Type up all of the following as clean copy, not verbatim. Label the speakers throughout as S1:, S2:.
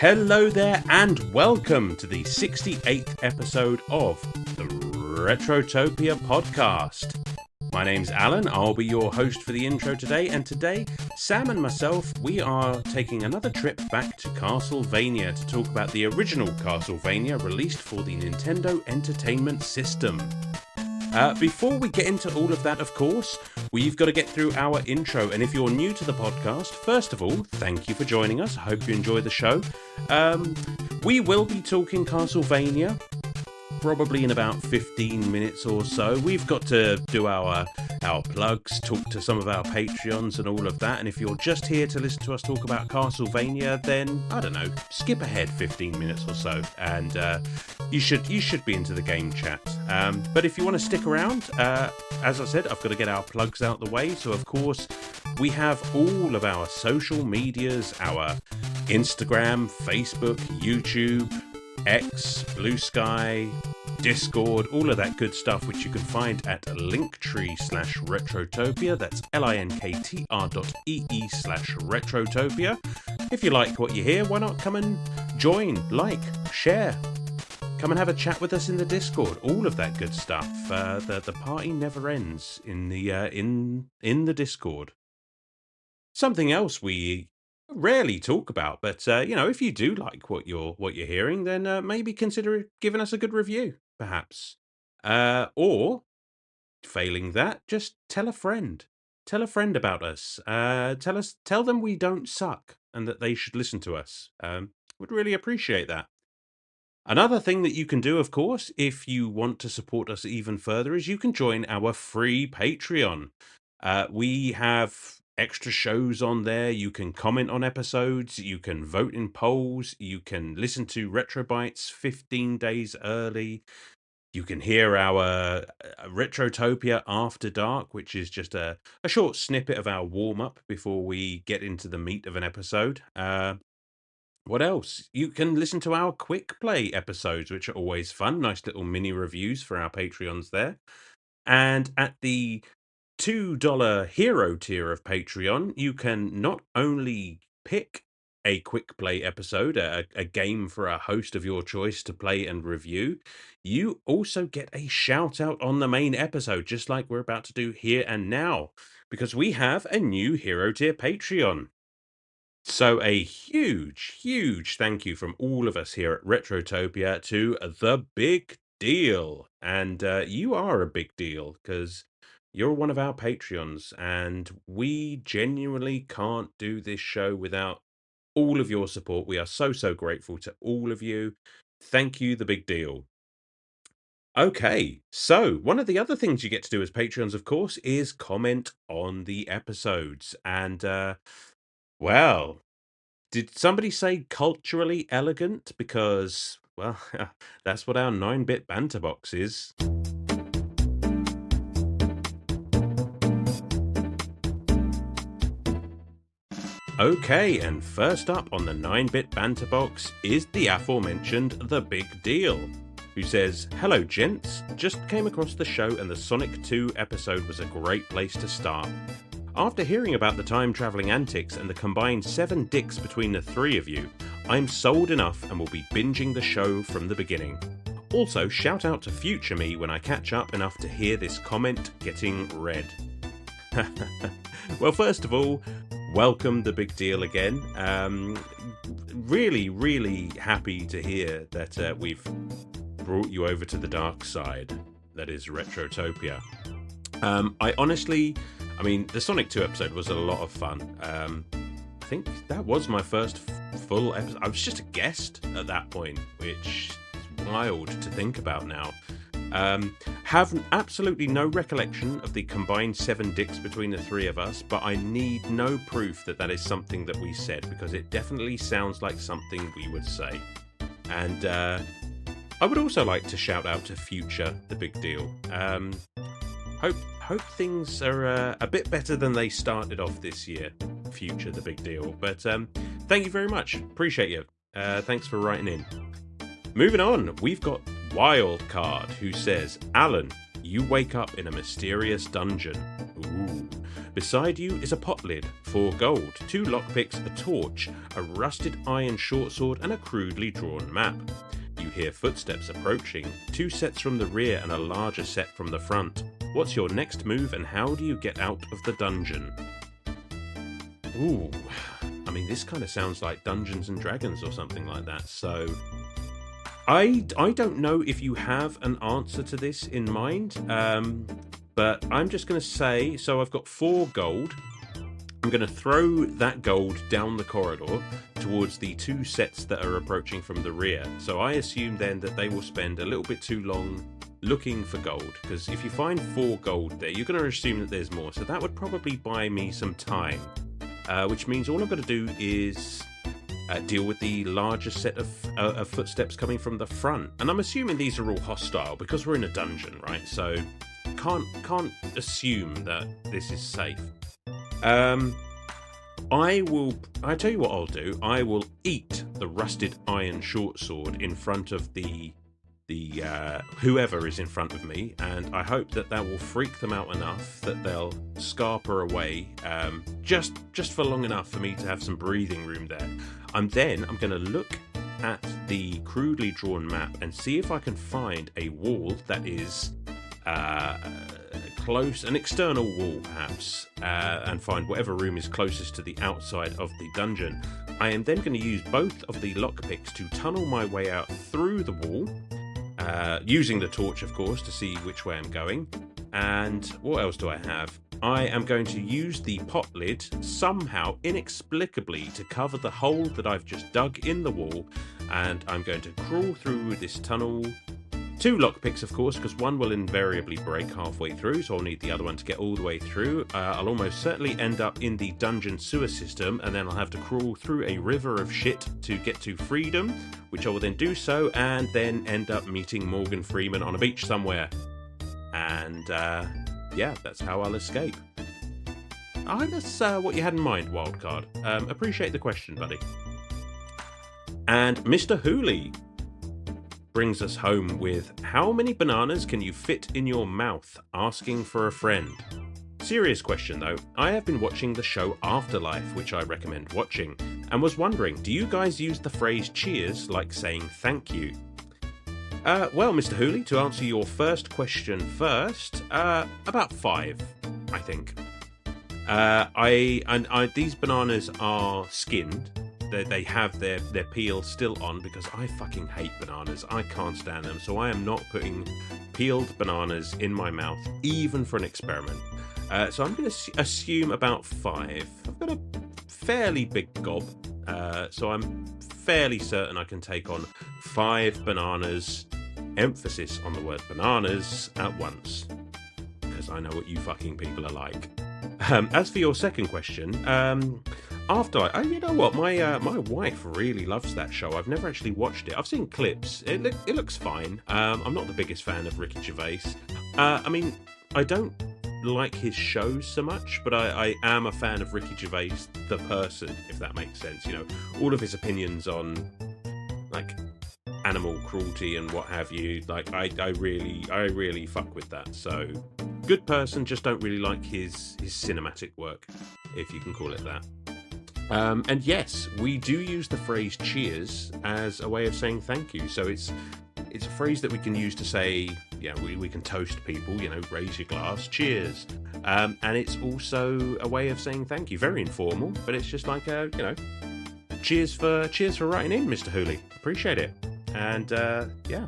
S1: Hello there and welcome to the 68th episode of the Retrotopia podcast. My name's Alan, I'll be your host for the intro today, and today Sam and myself, we are taking another trip back to Castlevania to talk about the original Castlevania released for the Nintendo Entertainment System. Before we get into all of that, of course, we've got to get through our intro, and if you're new to the podcast, first of all, thank you for joining us. I hope you enjoy the show. We will be talking Castlevania, probably in about 15 minutes or so. We've got to do our plugs, talk to some of our Patreons and all of that, and if you're just here to listen to us talk about Castlevania, then, I don't know, skip ahead 15 minutes or so, and you should be into the game chat. But if you want to stick around, as I said, I've got to get our plugs out the way, so of course, we have all of our social medias, our Instagram, Facebook, YouTube, X, Blue Sky, Discord, all of that good stuff, which you can find at linktree/Retrotopia. That's linktr.ee/Retrotopia. If you like what you hear, why not come and join, like, share, come and have a chat with us in the Discord, all of that good stuff. The party never ends in the Discord. Something else we rarely talk about, but if you do like what you're hearing, then maybe consider giving us a good review, perhaps. Or failing that, just tell a friend. Tell a friend about us. Tell them we don't suck and that they should listen to us. Would really appreciate that. Another thing that you can do, of course, if you want to support us even further, is you can join our free Patreon. We have extra shows on there. You can comment on episodes, you can vote in polls, you can listen to Retrobytes 15 days early, you can hear our Retrotopia After Dark, which is just a short snippet of our warm-up before we get into the meat of an episode. What else? You can listen to our quick play episodes, which are always fun, nice little mini reviews for our Patreons there. And at the $2 hero tier of Patreon, you can not only pick a quick play episode, a game for a host of your choice to play and review, you also get a shout out on the main episode, just like we're about to do here and now, because we have a new hero tier Patreon. So a huge thank you from all of us here at Retrotopia to the Big Deal. And you are a big deal, because you're one of our Patreons, and we genuinely can't do this show without all of your support. We are so grateful to all of you. Thank you, the Big Deal. Okay, so one of the other things you get to do as Patreons, of course, is comment on the episodes. And, well, did somebody say culturally elegant? Because, well, that's what our 9-bit banter box is. Okay, and first up on the 9-bit banter box is the aforementioned The Big Deal, who says, "Hello gents, just came across the show and the Sonic 2 episode was a great place to start. After hearing about the time-travelling antics and the combined 7 dicks between the 3 of you, I'm sold enough and will be binging the show from the beginning. Also, shout out to future me when I catch up enough to hear this comment getting read." Well, first of all, welcome, the Big Deal, again. Really happy to hear that we've brought you over to the dark side, that is Retrotopia. I mean, the Sonic 2 episode was a lot of fun. I think that was my first full episode. I was just a guest at that point, which is wild to think about now. Have absolutely no recollection of the combined 7 dicks between the 3 of us, but I need no proof that is something that we said, because it definitely sounds like something we would say. And I would also like to shout out to Future, the Big Deal. Hope things are a bit better than they started off this year, Future, the Big Deal. But thank you very much. Appreciate you. Thanks for writing in. Moving on, we've got Wildcard, who says, "Alan, you wake up in a mysterious dungeon. Ooh. Beside you is a pot lid, 4 gold, 2 lockpicks, a torch, a rusted iron short sword, and a crudely drawn map. You hear footsteps approaching, 2 sets from the rear and a larger set from the front. What's your next move and how do you get out of the dungeon? Ooh, I mean, this kind of sounds like Dungeons and Dragons or something like that, so I don't know if you have an answer to this in mind, but I'm just going to say, so I've got 4 gold. I'm going to throw that gold down the corridor towards the 2 sets that are approaching from the rear. So I assume then that they will spend a little bit too long looking for gold, because if you find 4 gold there, you're going to assume that there's more. So that would probably buy me some time, which means all I've got to do is deal with the larger set of footsteps coming from the front. And I'm assuming these are all hostile because we're in a dungeon, right? So can't assume that this is safe. I tell you what I'll do. I will eat the rusted iron short sword in front of the whoever is in front of me, and I hope that will freak them out enough that they'll scarper away, just for long enough for me to have some breathing room there. I'm going to look at the crudely drawn map and see if I can find a wall that is close, an external wall perhaps, and find whatever room is closest to the outside of the dungeon. I am then going to use both of the lockpicks to tunnel my way out through the wall, using the torch, of course, to see which way I'm going. And what else do I have? I am going to use the pot lid somehow, inexplicably, to cover the hole that I've just dug in the wall, and I'm going to crawl through this tunnel. 2 lockpicks, of course, because one will invariably break halfway through, so I'll need the other one to get all the way through. I'll almost certainly end up in the dungeon sewer system, and then I'll have to crawl through a river of shit to get to freedom, which I will then do so, and then end up meeting Morgan Freeman on a beach somewhere. And, yeah, that's how I'll escape. That's what you had in mind, Wildcard. Appreciate the question, buddy. And Mr. Hooley brings us home with, how many bananas can you fit in your mouth? Asking for a friend. Serious question though. I have been watching the show Afterlife, which I recommend watching, and was wondering, do you guys use the phrase cheers like saying thank you? Well, Mr. Hooley, to answer your first question first, about 5, I think. These bananas are skinned. They have their peel still on, because I fucking hate bananas. I can't stand them, so I am not putting peeled bananas in my mouth, even for an experiment. So I'm going to assume about 5. I've got a fairly big gob, so I'm fairly certain I can take on 5 bananas, emphasis on the word bananas, at once, because I know what you fucking people are like. As for your second question, Afterlife, you know what, my wife really loves that show. I've never actually watched it. I've seen clips. It looks fine. I'm not the biggest fan of Ricky Gervais. I mean, I don't like his shows so much, but I am a fan of Ricky Gervais the person, if that makes sense. You know, all of his opinions on like animal cruelty and what have you. Like I really fuck with that. So good person, just don't really like his cinematic work, if you can call it that. And yes, we do use the phrase cheers as a way of saying thank you. So it's a phrase that we can use to say, yeah, we can toast people, you know, raise your glass, cheers. And it's also a way of saying thank you. Very informal, but it's just like, you know, cheers for writing in, Mr. Hooley. Appreciate it. And yeah,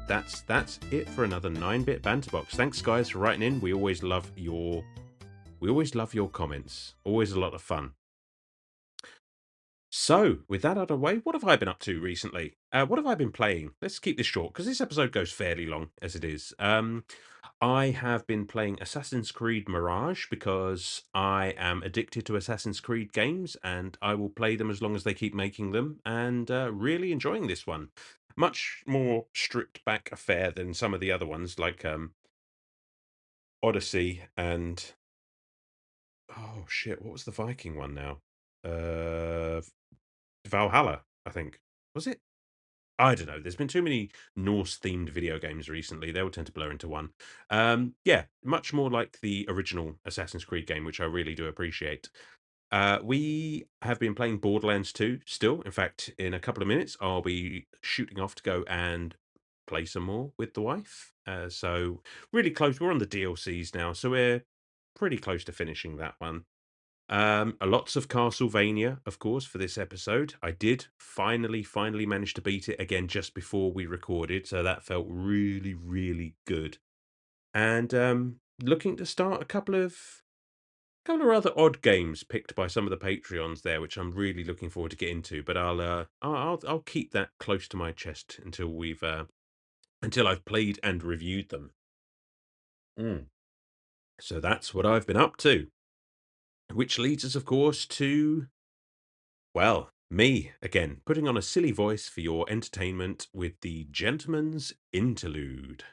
S1: that's it for another 9-bit banter box. Thanks, guys, for writing in. We always love your comments. Always a lot of fun. So, with that out of the way, what have I been up to recently? What have I been playing? Let's keep this short, because this episode goes fairly long, as it is. I have been playing Assassin's Creed Mirage, because I am addicted to Assassin's Creed games, and I will play them as long as they keep making them, and really enjoying this one. Much more stripped-back affair than some of the other ones, like Odyssey and... Oh, shit, what was the Viking one now? Valhalla, I think. Was it? I don't know. There's been too many Norse-themed video games recently. They all tend to blur into one. Yeah, much more like the original Assassin's Creed game, which I really do appreciate. We have been playing Borderlands 2 still. In fact, in a couple of minutes, I'll be shooting off to go and play some more with the wife. So really close. We're on the DLCs now, so we're pretty close to finishing that one. Lots of Castlevania, of course, for this episode. I did finally manage to beat it again just before we recorded, so that felt really good. And looking to start a couple of other odd games picked by some of the Patreons there, which I'm really looking forward to get into. But I'll keep that close to my chest until I've played and reviewed them. Mm. So that's what I've been up to, which leads us, of course, to well, me again, putting on a silly voice for your entertainment with the Gentleman's Interlude.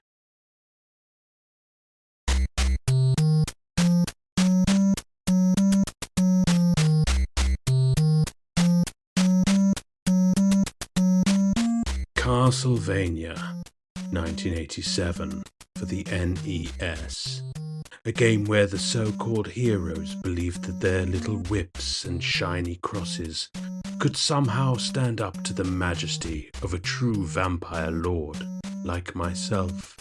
S1: Castlevania 1987 for the NES. A game where the so-called heroes believed that their little whips and shiny crosses could somehow stand up to the majesty of a true vampire lord like myself.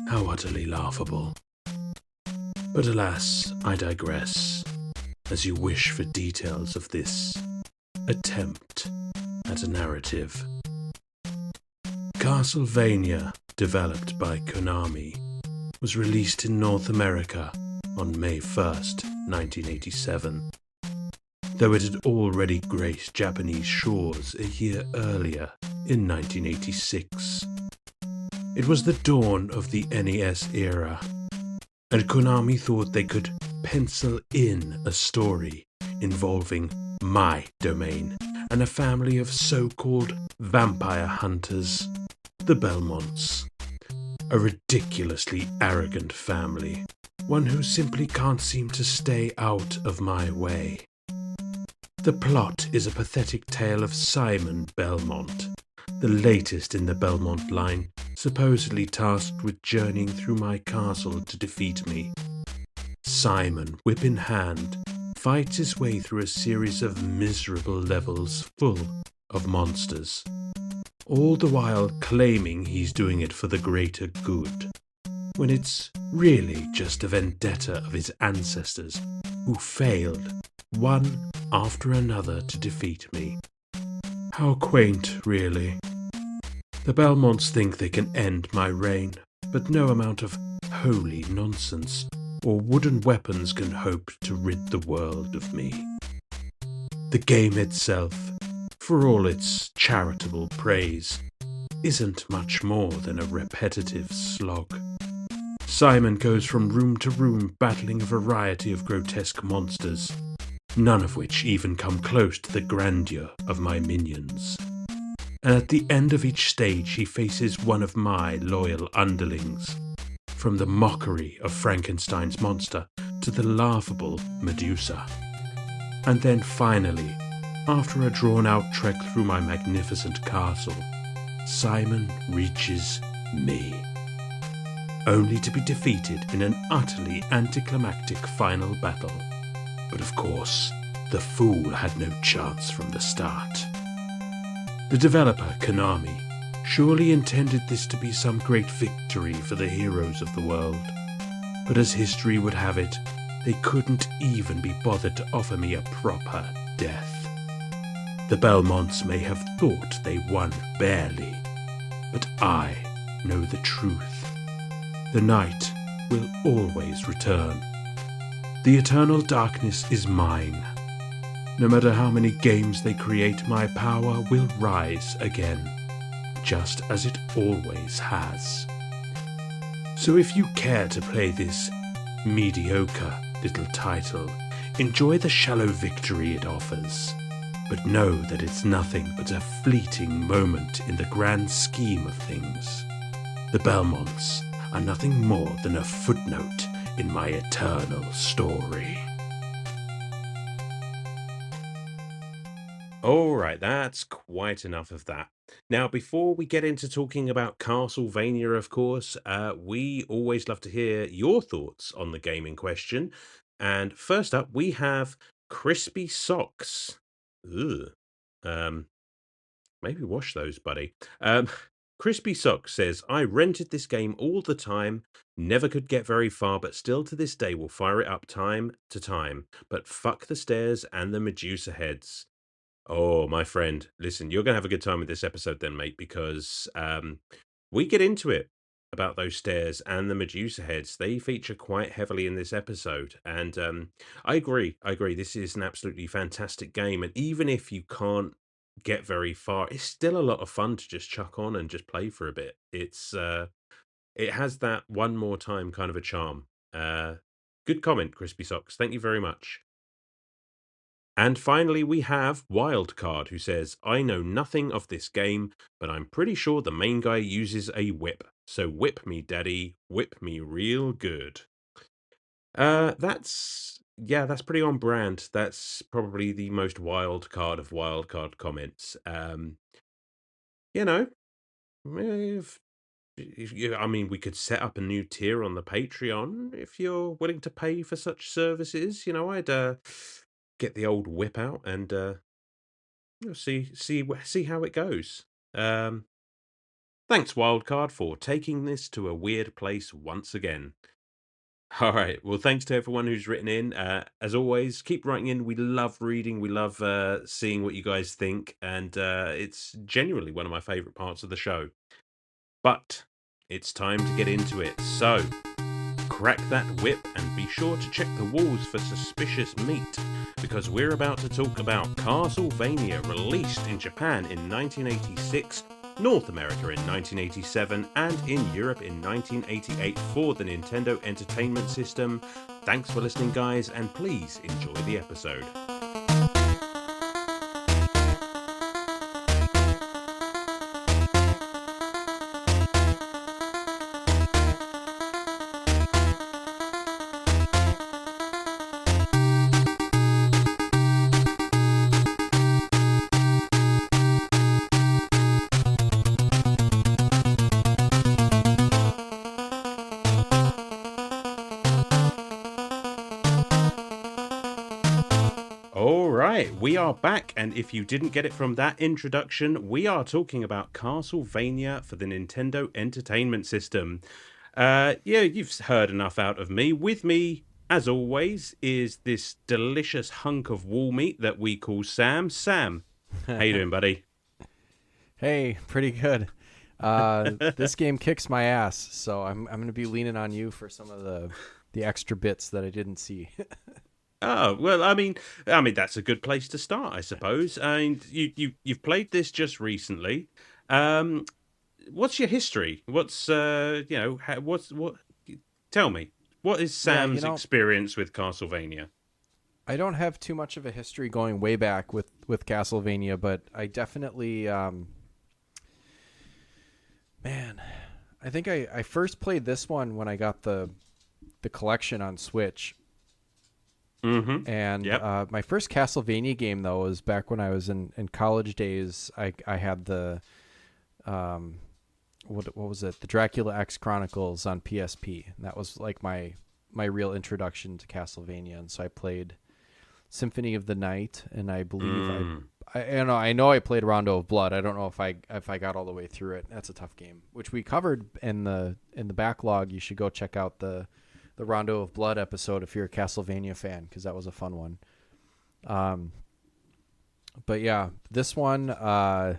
S1: How utterly laughable. But alas, I digress, as you wish for details of this attempt at a narrative. Castlevania, developed by Konami, was released in North America on May 1st, 1987, though it had already graced Japanese shores a year earlier in 1986. It was the dawn of the NES era, and Konami thought they could pencil in a story involving my domain and a family of so-called vampire hunters, the Belmonts. A ridiculously arrogant family, one who simply can't seem to stay out of my way. The plot is a pathetic tale of Simon Belmont, the latest in the Belmont line, supposedly tasked with journeying through my castle to defeat me. Simon, whip in hand, fights his way through a series of miserable levels full of monsters, all the while claiming he's doing it for the greater good, when it's really just a vendetta of his ancestors who failed, one after another, to defeat me. How quaint, really. The Belmonts think they can end my reign, but no amount of holy nonsense or wooden weapons can hope to rid the world of me. The game itself, for all its charitable praise, isn't much more than a repetitive slog. Simon goes from room to room battling a variety of grotesque monsters, none of which even come close to the grandeur of my minions. And at the end of each stage he faces one of my loyal underlings, from the mockery of Frankenstein's monster to the laughable Medusa. And then finally, after a drawn-out trek through my magnificent castle, Simon reaches me, only to be defeated in an utterly anticlimactic final battle. But of course, the fool had no chance from the start. The developer, Konami, surely intended this to be some great victory for the heroes of the world, but as history would have it, they couldn't even be bothered to offer me a proper death. The Belmonts may have thought they won barely, but I know the truth. The night will always return. The eternal darkness is mine. No matter how many games they create, my power will rise again, just as it always has. So if you care to play this mediocre little title, enjoy the shallow victory it offers, but know that it's nothing but a fleeting moment in the grand scheme of things. The Belmonts are nothing more than a footnote in my eternal story. All right, that's quite enough of that. Now, before we get into talking about Castlevania, of course, we always love to hear your thoughts on the game in question. And first up, we have Crispy Socks. Ugh. Um, Maybe wash those, buddy. Crispy Socks says, I rented this game all the time, never could get very far, but still to this day will fire it up time to time. But fuck the stairs and the Medusa heads. Oh, my friend, listen, you're going to have a good time with this episode then, mate, because we get into it about those stairs and the Medusa heads. They feature quite heavily in this episode. And I agree. I agree. This is an absolutely fantastic game. And even if you can't get very far, it's still a lot of fun to just chuck on and just play for a bit. It has that one more time kind of a charm. Good comment, Crispy Socks. Thank you very much. And finally, we have Wildcard, who says, I know nothing of this game, but I'm pretty sure the main guy uses a whip. So whip me, daddy, whip me real good. That's pretty on brand. That's probably the most wild card of wildcard comments. You know, I mean, we could set up a new tier on the Patreon if you're willing to pay for such services. I'd get the old whip out and see how it goes. Thanks, Wildcard, for taking this to a weird place once again. All right. Well, thanks to everyone who's written in. As always, keep writing in. We love reading. We love seeing what you guys think, and it's genuinely one of my favorite parts of the show. But it's time to get into it. So, crack that whip and be sure to check the walls for suspicious meat, because we're about to talk about Castlevania, released in Japan in 1986, North America in 1987, and in Europe in 1988 for the Nintendo Entertainment System. Thanks for listening, guys, and please enjoy the episode. We are back, and if you didn't get it from that introduction, we are talking about Castlevania for the Nintendo Entertainment System. You've heard enough out of me. With me, as always, is this delicious hunk of wall meat that we call Sam. Sam, how you doing, buddy?
S2: Hey, pretty good. This game kicks my ass, so I'm going to be leaning on you for some of the extra bits that I didn't see.
S1: Oh, well, I mean that's a good place to start, I suppose. I mean, you've played this just recently. What's your history? What's what? Tell me, what is Sam's experience with Castlevania?
S2: I don't have too much of a history going way back with Castlevania, but I definitely, I think I first played this one when I got the collection on Switch.
S1: Mm-hmm.
S2: And yep. My first Castlevania game, though, was back when I was in college days. I had the what was it? The Dracula X Chronicles on PSP. And that was like my real introduction to Castlevania. And so I played Symphony of the Night, and I believe I know I played Rondo of Blood. I don't know if I got all the way through it. That's a tough game, which we covered in the backlog. You should go check out the Rondo of Blood episode if you're a Castlevania fan, because that was a fun one. But yeah, this one I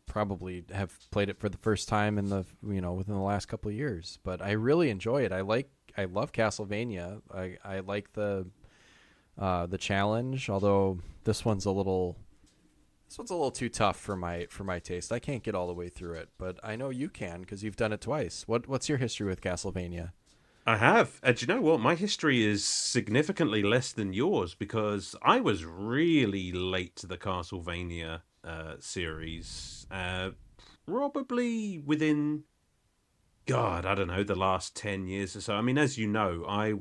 S2: probably have played it for the first time within the last couple of years. But I really enjoy it. I love Castlevania. I like the challenge, although this one's a little too tough for my taste. I can't get all the way through it, but I know you can because you've done it twice. What's your history with Castlevania?
S1: I have. Do you know what? My history is significantly less than yours because I was really late to the Castlevania series. Probably within, God, I don't know, the last 10 years or so. I mean, as you know, I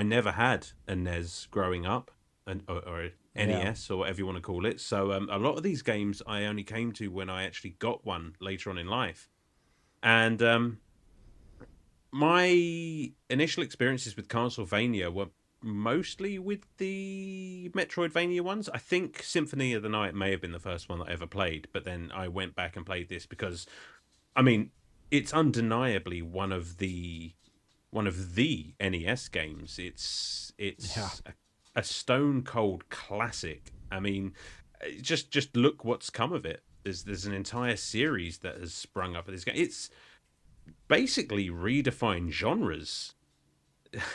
S1: never had a NES growing up, or
S2: Yeah.
S1: NES or whatever you want to call it. So a lot of these games I only came to when I actually got one later on in life. And my initial experiences with Castlevania were mostly with the Metroidvania ones. I think Symphony of the Night may have been the first one that I ever played, but then I went back and played this because, I mean, it's undeniably one of the NES games. It's
S2: Yeah.
S1: a stone cold classic. I mean, just look what's come of it. There's an entire series that has sprung up of this game. It's basically redefined genres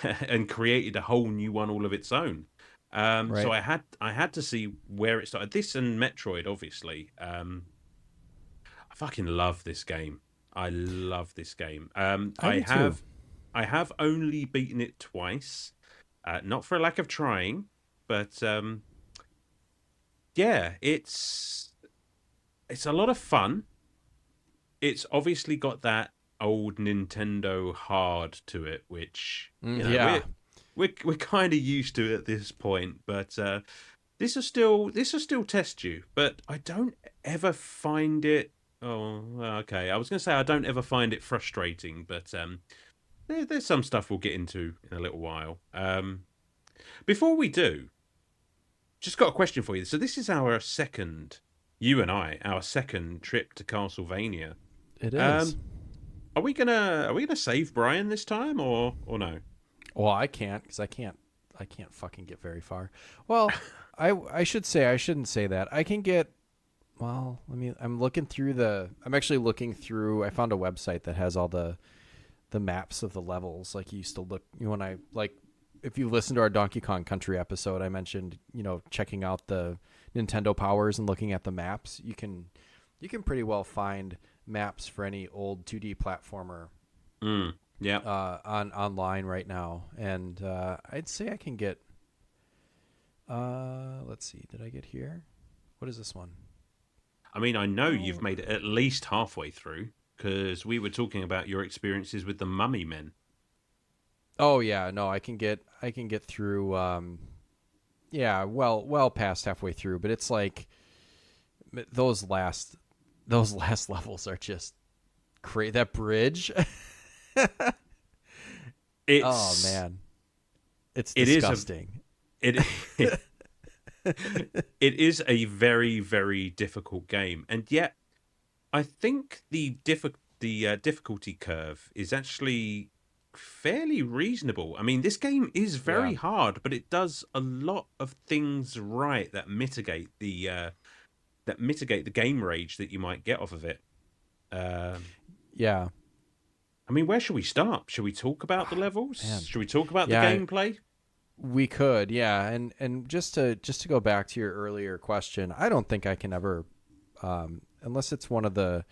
S1: and created a whole new one all of its own. So
S2: Right.
S1: I had to see where it started. This and Metroid, obviously. I fucking love this game. I love this game.
S2: I do too.
S1: I have only beaten it twice, not for a lack of trying, but yeah, it's a lot of fun. It's obviously got that old Nintendo hard to it, which
S2: Yeah.
S1: we're kind of used to at this point. But this will still test you. But I don't ever find it. Oh, well, okay. I was going to say I don't ever find it frustrating, but there's some stuff we'll get into in a little while. Before we do, just got a question for you. So this is our second, you and I, our second trip to Castlevania.
S2: It is.
S1: Um, are we gonna save Brian this time or no?
S2: Well, I can't because I can't fucking get very far. Well, I should say I shouldn't say that. I can get. Well, I'm actually looking through. I found a website that has all the maps of the levels. Like you used to look when I like. If you listen to our Donkey Kong Country episode, I mentioned checking out the Nintendo powers and looking at the maps. You can pretty well find maps for any old 2D platformer
S1: Yeah.
S2: on online right now, and I'd say I can get. Let's see, did I get here? What is this one?
S1: I mean, I know you've
S2: Oh,
S1: made it at least halfway through because we were talking about your experiences with the Mummy Men.
S2: oh yeah, no, I can get through. Yeah, well past halfway through, but it's like those last levels are just crazy. That bridge. Oh
S1: It's
S2: man, it's
S1: it is a
S2: disgusting.
S1: it it is a very very difficult game, and yet I think the difficulty curve is actually fairly reasonable. I mean, this game is
S2: Yeah.
S1: very hard, but it does a lot of things right that mitigate the game rage that you might get off of it. Um,
S2: Yeah.
S1: I mean, where should we start? Should we talk about the levels?
S2: Man.
S1: Should we talk about the
S2: Yeah,
S1: gameplay?
S2: we could. Yeah, and just to go back to your earlier question, I don't think I can ever, unless it's one of the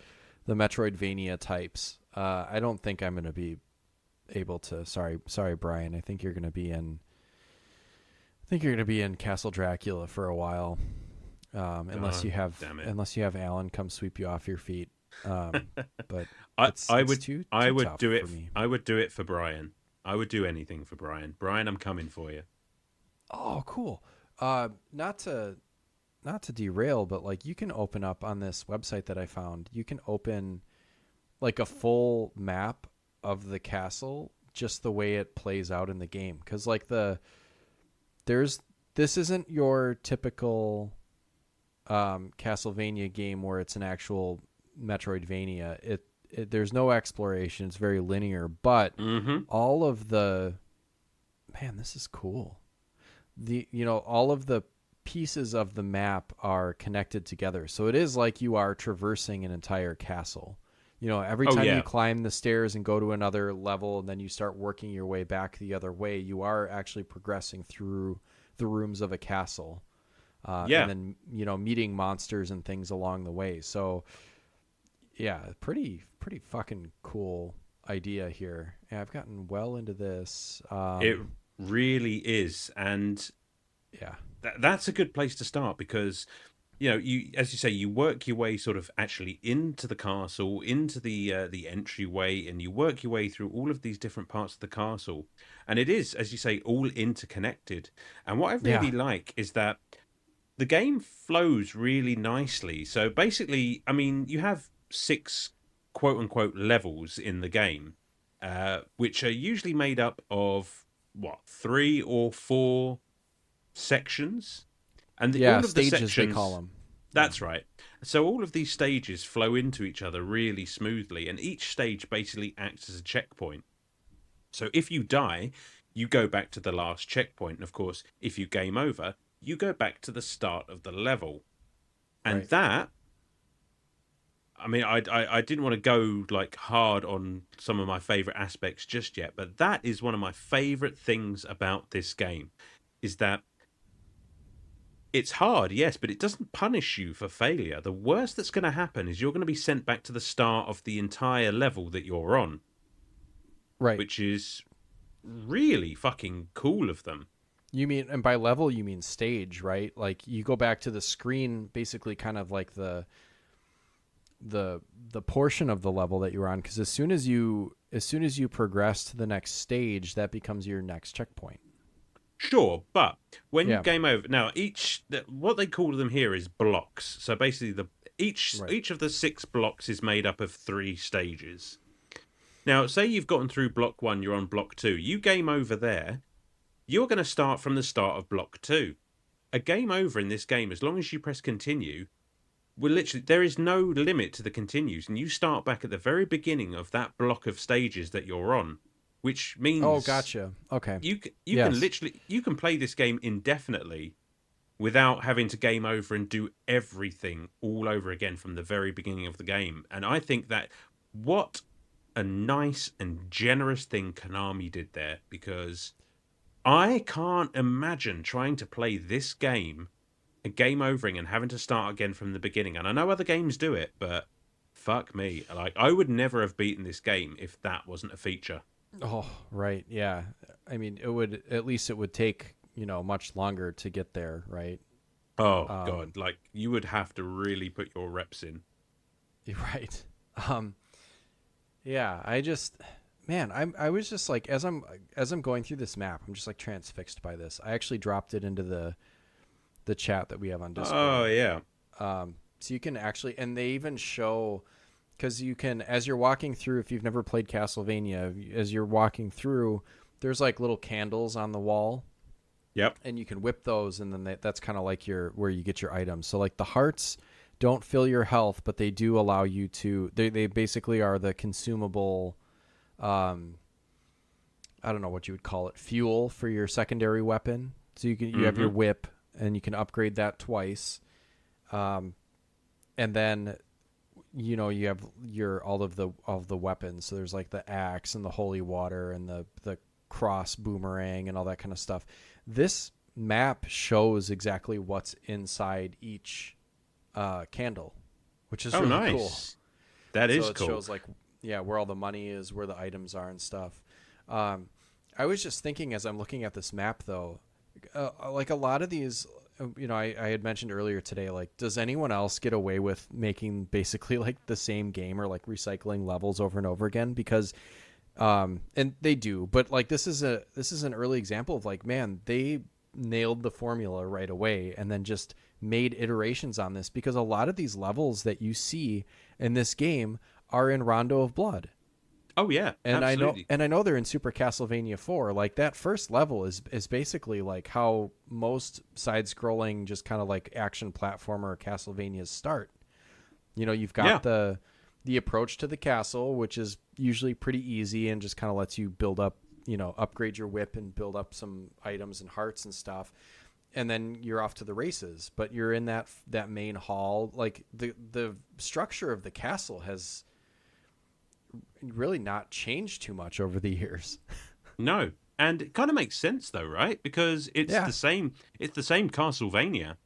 S2: Metroidvania types. I don't think I'm going to be able to. Sorry, Brian. I think you're going to be in Castle Dracula for a while, unless
S1: God
S2: you have
S1: damn it!
S2: unless you have Alan come sweep you off your feet. But
S1: I
S2: it's
S1: I
S2: it's
S1: would
S2: too
S1: I
S2: too
S1: would
S2: tough
S1: do
S2: for
S1: it.
S2: me.
S1: I would do it for Brian. I would do anything for Brian. Brian, I'm coming for you.
S2: Oh, cool. Not to derail, but like you can open up on this website that I found. You can open like a full map of the castle, just the way it plays out in the game. Because like there's this isn't your typical Castlevania game where it's an actual Metroidvania. There's no exploration. It's very linear, but
S1: Mm-hmm.
S2: all of the man, this is cool. All of the pieces of the map are connected together, so it is like you are traversing an entire castle. Every
S1: Oh
S2: time you
S1: yeah,
S2: climb the stairs and go to another level and then you start working your way back the other way, you are actually progressing through the rooms of a castle, and
S1: yeah.
S2: then meeting monsters and things along the way. So yeah, pretty fucking cool idea here. Yeah, I've gotten well into this.
S1: It really is, and
S2: Yeah.
S1: that's a good place to start because you, as you say, you work your way sort of actually into the castle, into the entryway, and you work your way through all of these different parts of the castle, and it is, as you say, all interconnected. And what I
S2: Yeah.
S1: really like is that the game flows really nicely. So basically, I mean, you have 6 quote unquote levels in the game, which are usually made up of what, 3 or 4 sections, and
S2: Yeah,
S1: all of the
S2: stages they call
S1: sections.
S2: them. Yeah.
S1: That's right. So all of these stages flow into each other really smoothly, and each stage basically acts as a checkpoint. So if you die, you go back to the last checkpoint. And of course, if you game over, you go back to the start of the level. And
S2: Right.
S1: that, I mean, I didn't want to go like hard on some of my favorite aspects just yet, but that is one of my favorite things about this game, is that it's hard, yes, but it doesn't punish you for failure. The worst that's going to happen is you're going to be sent back to the start of the entire level that you're on,
S2: Right.
S1: which is really fucking cool of them.
S2: You mean, and by level you mean stage, right? Like you go back to the screen, basically, kind of like the portion of the level that you're on, because as soon as you progress to the next stage, that becomes your next checkpoint.
S1: Sure, but when you
S2: Yeah.
S1: game over now, what they call them here is blocks. So basically,
S2: Right.
S1: each of the 6 blocks is made up of 3 stages. Now, say you've gotten through block 1, you're on block 2. You game over there, you're going to start from the start of block 2. A game over in this game, as long as you press continue, will literally, there is no limit to the continues, and you start back at the very beginning of that block of stages that you're on, which
S2: Oh,
S1: means
S2: gotcha. Okay.
S1: you
S2: Yes.
S1: can literally, you can play this game indefinitely without having to game over and do everything all over again from the very beginning of the game. And I think that what a nice and generous thing Konami did there, because I can't imagine trying to play this game and game overing and having to start again from the beginning. And I know other games do it, but fuck me. Like, I would never have beaten this game if that wasn't a feature.
S2: Oh, right. Yeah. I mean, it would, at least it would take, much longer to get there, right?
S1: Oh,
S2: Um,
S1: God. Like, you would have to really put your reps in.
S2: right. Um, yeah, I was just like, as I'm going through this map, I'm just like transfixed by this. I actually dropped it into the chat that we have on Discord.
S1: Oh, yeah.
S2: So you can actually, and they even show, because you can, as you're walking through, if you've never played Castlevania, as you're walking through, there's like little candles on the wall,
S1: Yep.
S2: and you can whip those, and then that's kind of like where you get your items. So like the hearts don't fill your health, but they do allow you to, they basically are the consumable, I don't know what you would call it, fuel for your secondary weapon. So you have your whip, and you can upgrade that twice. And then, you have all of the weapons. So there's like the axe and the holy water and the cross boomerang and all that kind of stuff. This map shows exactly what's inside each candle, which is really cool.
S1: That is
S2: so it
S1: cool.
S2: shows like, where all the money is, where the items are and stuff. I was just thinking as I'm looking at this map though, like a lot of these, I had mentioned earlier today, like, does anyone else get away with making basically like the same game or like recycling levels over and over again? Because, and they do, but like, this is an early example of like, man, they nailed the formula right away and then just made iterations on this, because a lot of these levels that you see in this game are in Rondo of Blood.
S1: Oh yeah,
S2: And
S1: absolutely.
S2: I know they're in Super Castlevania 4. Like that first level is basically like how most side-scrolling, just kind of like action platformer Castlevanias start. You've got the approach to the castle, which is usually pretty easy and just kind of lets you build up, upgrade your whip and build up some items and hearts and stuff. And then you're off to the races. But you're in that main hall. Like the structure of the castle has really not changed too much over the years.
S1: No, and it kind of makes sense though, right? Because it's
S2: Yeah.
S1: the same. It's the same Castlevania.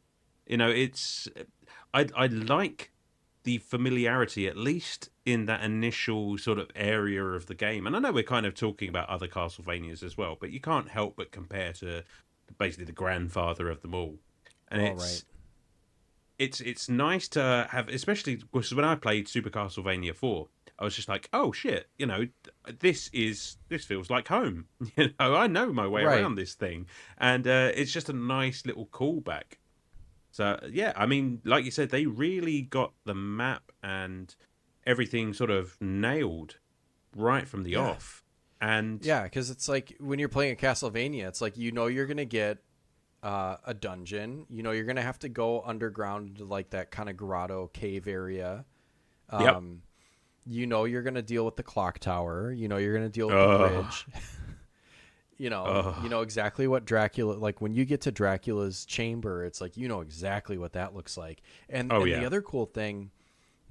S1: It's I like the familiarity, at least in that initial sort of area of the game. And I know we're kind of talking about other Castlevanias as well, but you can't help but compare to basically the grandfather of them all. And
S2: Right.
S1: it's nice to have, especially because when I played Super Castlevania 4, I was just like, oh shit, this feels like home. I know my way
S2: Right.
S1: around this thing, and it's just a nice little callback. So yeah, I mean, like you said, they really got the map and everything sort of nailed right from the
S2: Yeah.
S1: off. And
S2: Yeah, because it's like when you're playing a Castlevania, it's like you're gonna get a dungeon. You're gonna have to go underground to like that kind of grotto cave area.
S1: yep,
S2: Um, you're gonna deal with the clock tower. You're gonna deal with the
S1: oh,
S2: bridge. You
S1: oh,
S2: know exactly what Dracula like when you get to Dracula's chamber. It's like exactly what that looks like.
S1: oh
S2: And the
S1: yeah,
S2: other cool thing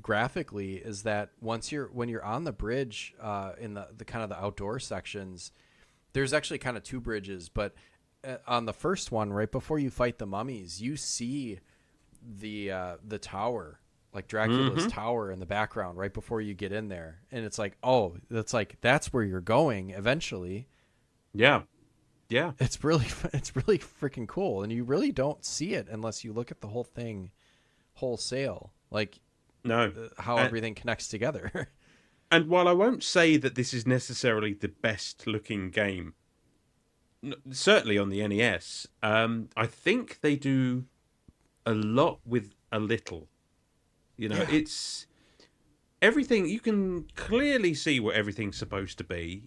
S2: graphically is that when you're on the bridge in the kind of the outdoor sections, there's actually kind of two bridges, but on the first one, right before you fight the mummies, you see the tower, like Dracula's
S1: mm-hmm,
S2: tower in the background right before you get in there, and it's like, oh, that's where you're going eventually.
S1: yeah, yeah,
S2: It's really freaking cool, and you really don't see it unless you look at the whole thing wholesale, like
S1: no.
S2: how
S1: And,
S2: everything connects together.
S1: and while I won't say that this is necessarily the best looking game, certainly on the NES, I think they do a lot with a little.
S2: Yeah,
S1: It's everything. You can clearly see what everything's supposed to be.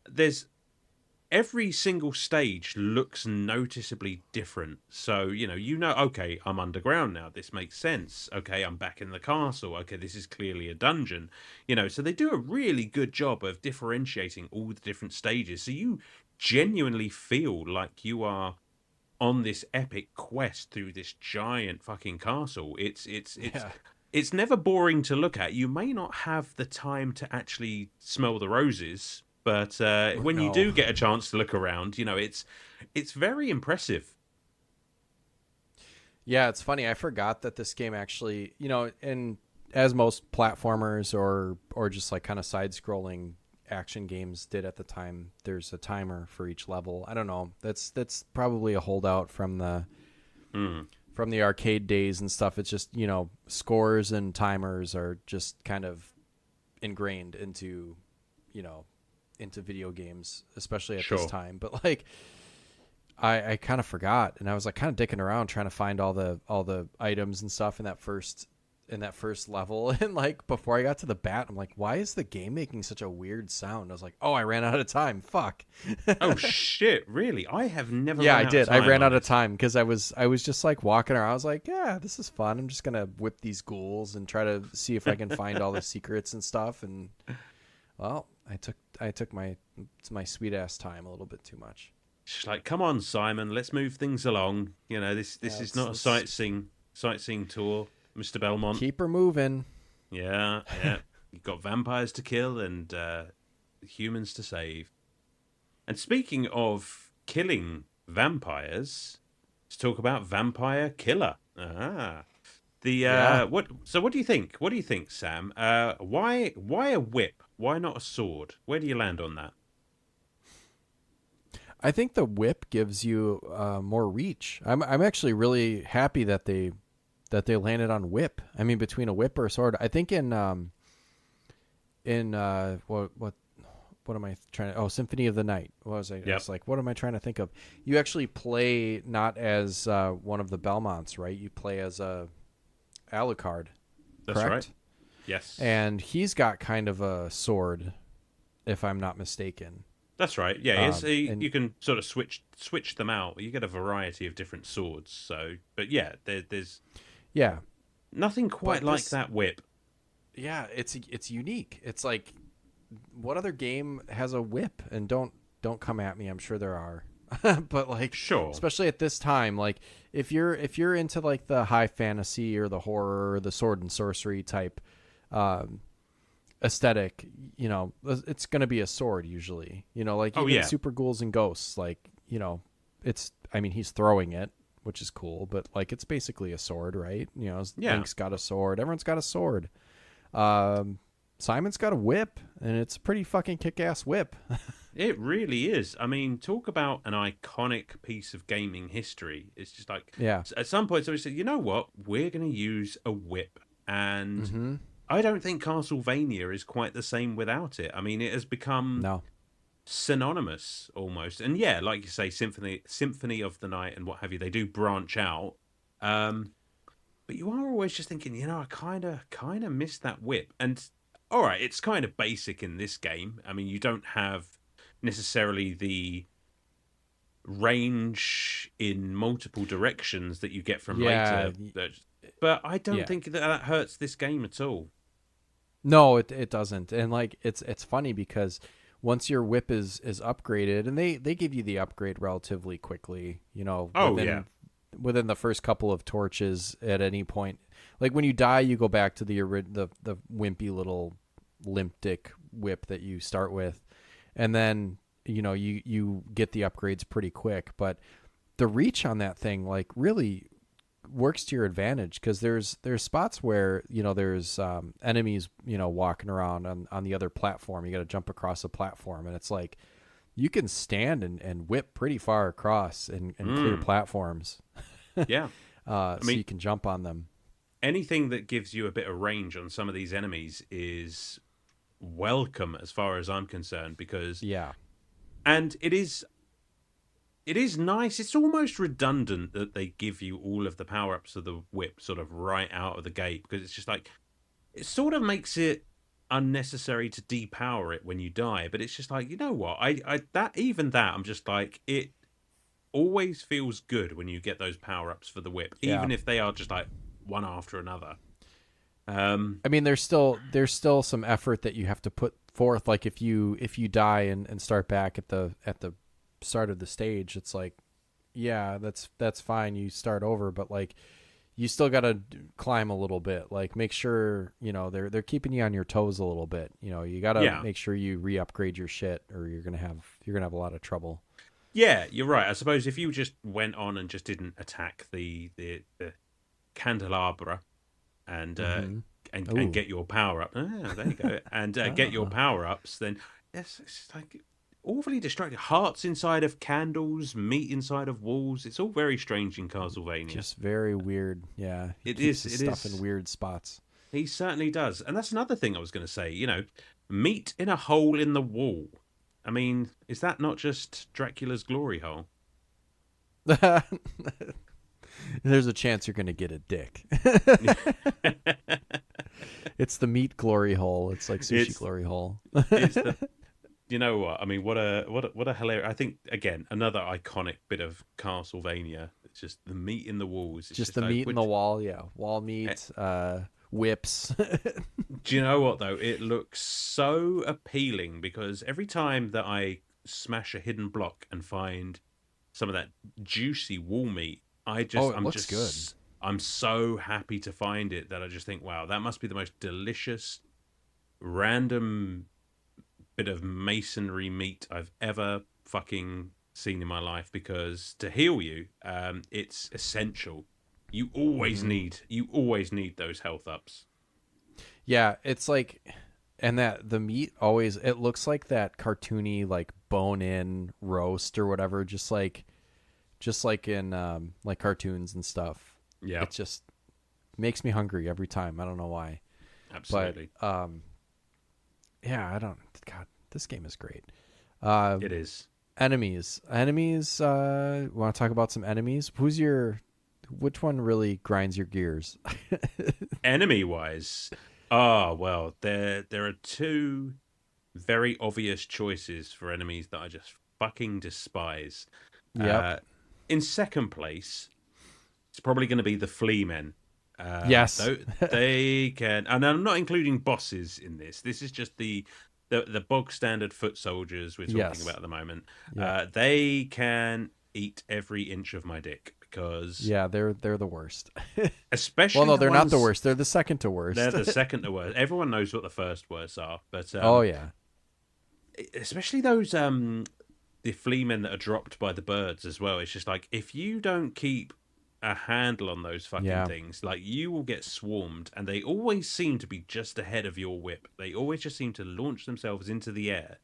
S1: There's every single stage looks noticeably different. So, okay, I'm underground now. This makes sense. Okay, I'm back in the castle. Okay, this is clearly a dungeon. So they do a really good job of differentiating all the different stages. So you genuinely feel like you are on this epic quest through this giant fucking castle.
S2: yeah.
S1: It's never boring to look at. You may not have the time to actually smell the roses, but when you
S2: No.
S1: do get a chance to look around, it's very impressive.
S2: Yeah, it's funny. I forgot that this game actually, and as most platformers or just like kind of side-scrolling action games did at the time, there's a timer for each level. I don't know. That's probably a holdout
S1: Mm.
S2: from the arcade days and stuff. It's just, scores and timers are just kind of ingrained you know, into video games, especially at this
S1: Sure.
S2: time. But like I kind of forgot, and I was like kind of dicking around trying to find all the items and stuff in that first level, and like before I got to the bat, I'm like, why is the game making such a weird sound? I was like, oh, I ran out of time. Fuck.
S1: Oh shit! Really? I have never
S2: Yeah,
S1: run
S2: I
S1: out of
S2: did. I
S1: time
S2: ran
S1: on
S2: out of
S1: this.
S2: time because I was just like walking around. I was like, yeah, this is fun. I'm just gonna whip these ghouls and try to see if I can find all the secrets and stuff. And well, I took my sweet ass time a little bit too much.
S1: She's like, "Come on, Simon, let's move things along. This
S2: Yeah,
S1: is not a sightseeing tour, Mr. Belmont.
S2: keep her moving.
S1: Yeah, yeah. You've got vampires to kill and humans to save. And speaking of killing vampires, let's talk about Vampire Killer. Ah, the
S2: Yeah.
S1: what? So what do you think? What do you think, Sam? Why a whip? Why not a sword? Where do you land on that?
S2: I think the whip gives you more reach. I'm actually really happy that they landed on whip. I mean, between a whip or a sword. I think in what am I trying to? Oh, Symphony of the Night. What was I? I
S1: Yep,
S2: was like, what am I trying to think of? You actually play not as one of the Belmonts, right? You play as a Alucard,
S1: that's right.
S2: correct?
S1: Yes,
S2: And he's got kind of a sword, if I'm not mistaken.
S1: that's right. Yeah,
S2: And
S1: you can sort of switch them out. You get a variety of different swords. So, but yeah, there's
S2: yeah,
S1: nothing quite
S2: but
S1: like
S2: this,
S1: that whip.
S2: yeah, it's unique. It's like, what other game has a whip? And don't come at me. I'm sure there are, but like,
S1: Sure.
S2: especially at this time, like if you're into like the high fantasy or the horror or the sword and sorcery type um, aesthetic, it's gonna be a sword usually. Like
S1: Oh
S2: even
S1: yeah,
S2: super ghouls and ghosts, like it's. I mean, he's throwing it, which is cool, but like it's basically a sword, right?
S1: yeah.
S2: Link's got a sword. Everyone's got a sword. Um, Simon's got a whip, and it's a pretty fucking kick-ass whip.
S1: It really is. I mean, talk about an iconic piece of gaming history. It's just like
S2: Yeah.
S1: at some point somebody said, "You know what? We're going to use a whip," and
S2: Mm-hmm.
S1: I don't think Castlevania is quite the same without it. I mean, it has become
S2: No.
S1: synonymous almost. And yeah, like you say, Symphony of the Night and what have you, they do branch out. But you are always just thinking, I kind of miss that whip. And all right, it's kind of basic in this game. I mean, you don't have necessarily the range in multiple directions that you get from
S2: Yeah,
S1: later. But I don't
S2: yeah.
S1: think that hurts this game at all.
S2: No, it doesn't. And like it's funny because once your whip is upgraded, and they give you the upgrade relatively quickly,
S1: Oh yeah,
S2: within the first couple of torches at any point. Like when you die, you go back to the wimpy little limp dick whip that you start with, and then you get the upgrades pretty quick. But the reach on that thing like really works to your advantage, because there's spots where there's enemies walking around on the other platform. You got to jump across a platform, and it's like you can stand and whip pretty far across and clear platforms.
S1: yeah.
S2: So you can jump on them.
S1: Anything that gives you a bit of range on some of these enemies is welcome as far as I'm concerned, because
S2: Yeah.
S1: and it is nice. It's almost redundant that they give you all of the power-ups of the whip sort of right out of the gate, because it's just like it sort of makes it unnecessary to depower it when you die. But it's just like, you know what? I'm just like, it always feels good when you get those power-ups for the whip,
S2: Yeah.
S1: even if they are just like one after another.
S2: I mean, there's still some effort that you have to put forth. Like if you die and start back at the start of the stage, it's like, yeah, that's fine. You start over, but like you still got to climb a little bit. Like make sure they're keeping you on your toes a little bit. You got to make sure you re-upgrade your shit, or you're gonna have a lot of trouble.
S1: Yeah, you're right. I suppose if you just went on and just didn't attack the candelabra and and get your power up, there you go, and get your power ups, then it's like awfully distracting. Hearts inside of candles, meat inside of walls. It's all very strange in Castlevania.
S2: Just very weird. Yeah,
S1: It is.
S2: His stuff in weird spots.
S1: He certainly does, and that's another thing I was going to say. Meat in a hole in the wall. I mean, is that not just Dracula's glory hole?
S2: There's a chance you're going to get a dick. It's the meat glory hole. It's like sushi glory hole.
S1: You know what? I mean, what a hilarious! I think again another iconic bit of Castlevania. It's just the meat in the walls. It's
S2: just the meat in the wall. Yeah, wall meat, whips.
S1: Do you know what though? It looks so appealing, because every time that I smash a hidden block and find some of that juicy wall meat, looks good. I'm so happy to find it that I just think, wow, that must be the most delicious random bit of masonry meat I've ever fucking seen in my life, because to heal you, it's essential. You always need those health ups.
S2: Yeah, it's like, and that the meat always, it looks like that cartoony like bone in roast or whatever, just like in like cartoons and stuff.
S1: Yeah,
S2: it just makes me hungry every time. I don't know why.
S1: Absolutely.
S2: But yeah, God, this game is great.
S1: It is.
S2: Enemies. Want to talk about some enemies? Which one really grinds your gears?
S1: Enemy wise, well, there are two very obvious choices for enemies that I just fucking despise.
S2: Yeah.
S1: In second place, it's probably going to be the flea men.
S2: Yes.
S1: They can, and I'm not including bosses in this. This is just the bog standard foot soldiers we're talking about at the moment. Yeah. They can eat every inch of my dick, because
S2: they're the worst.
S1: Especially
S2: well, no, they're not the worst. They're the second to worst.
S1: They're the second to worst. Everyone knows what the first worst are, but especially those the flea men that are dropped by the birds as well. It's just like, if you don't keep a handle on those fucking things, like, you will get swarmed, and they always seem to be just ahead of your whip. They always just seem to launch themselves into the air.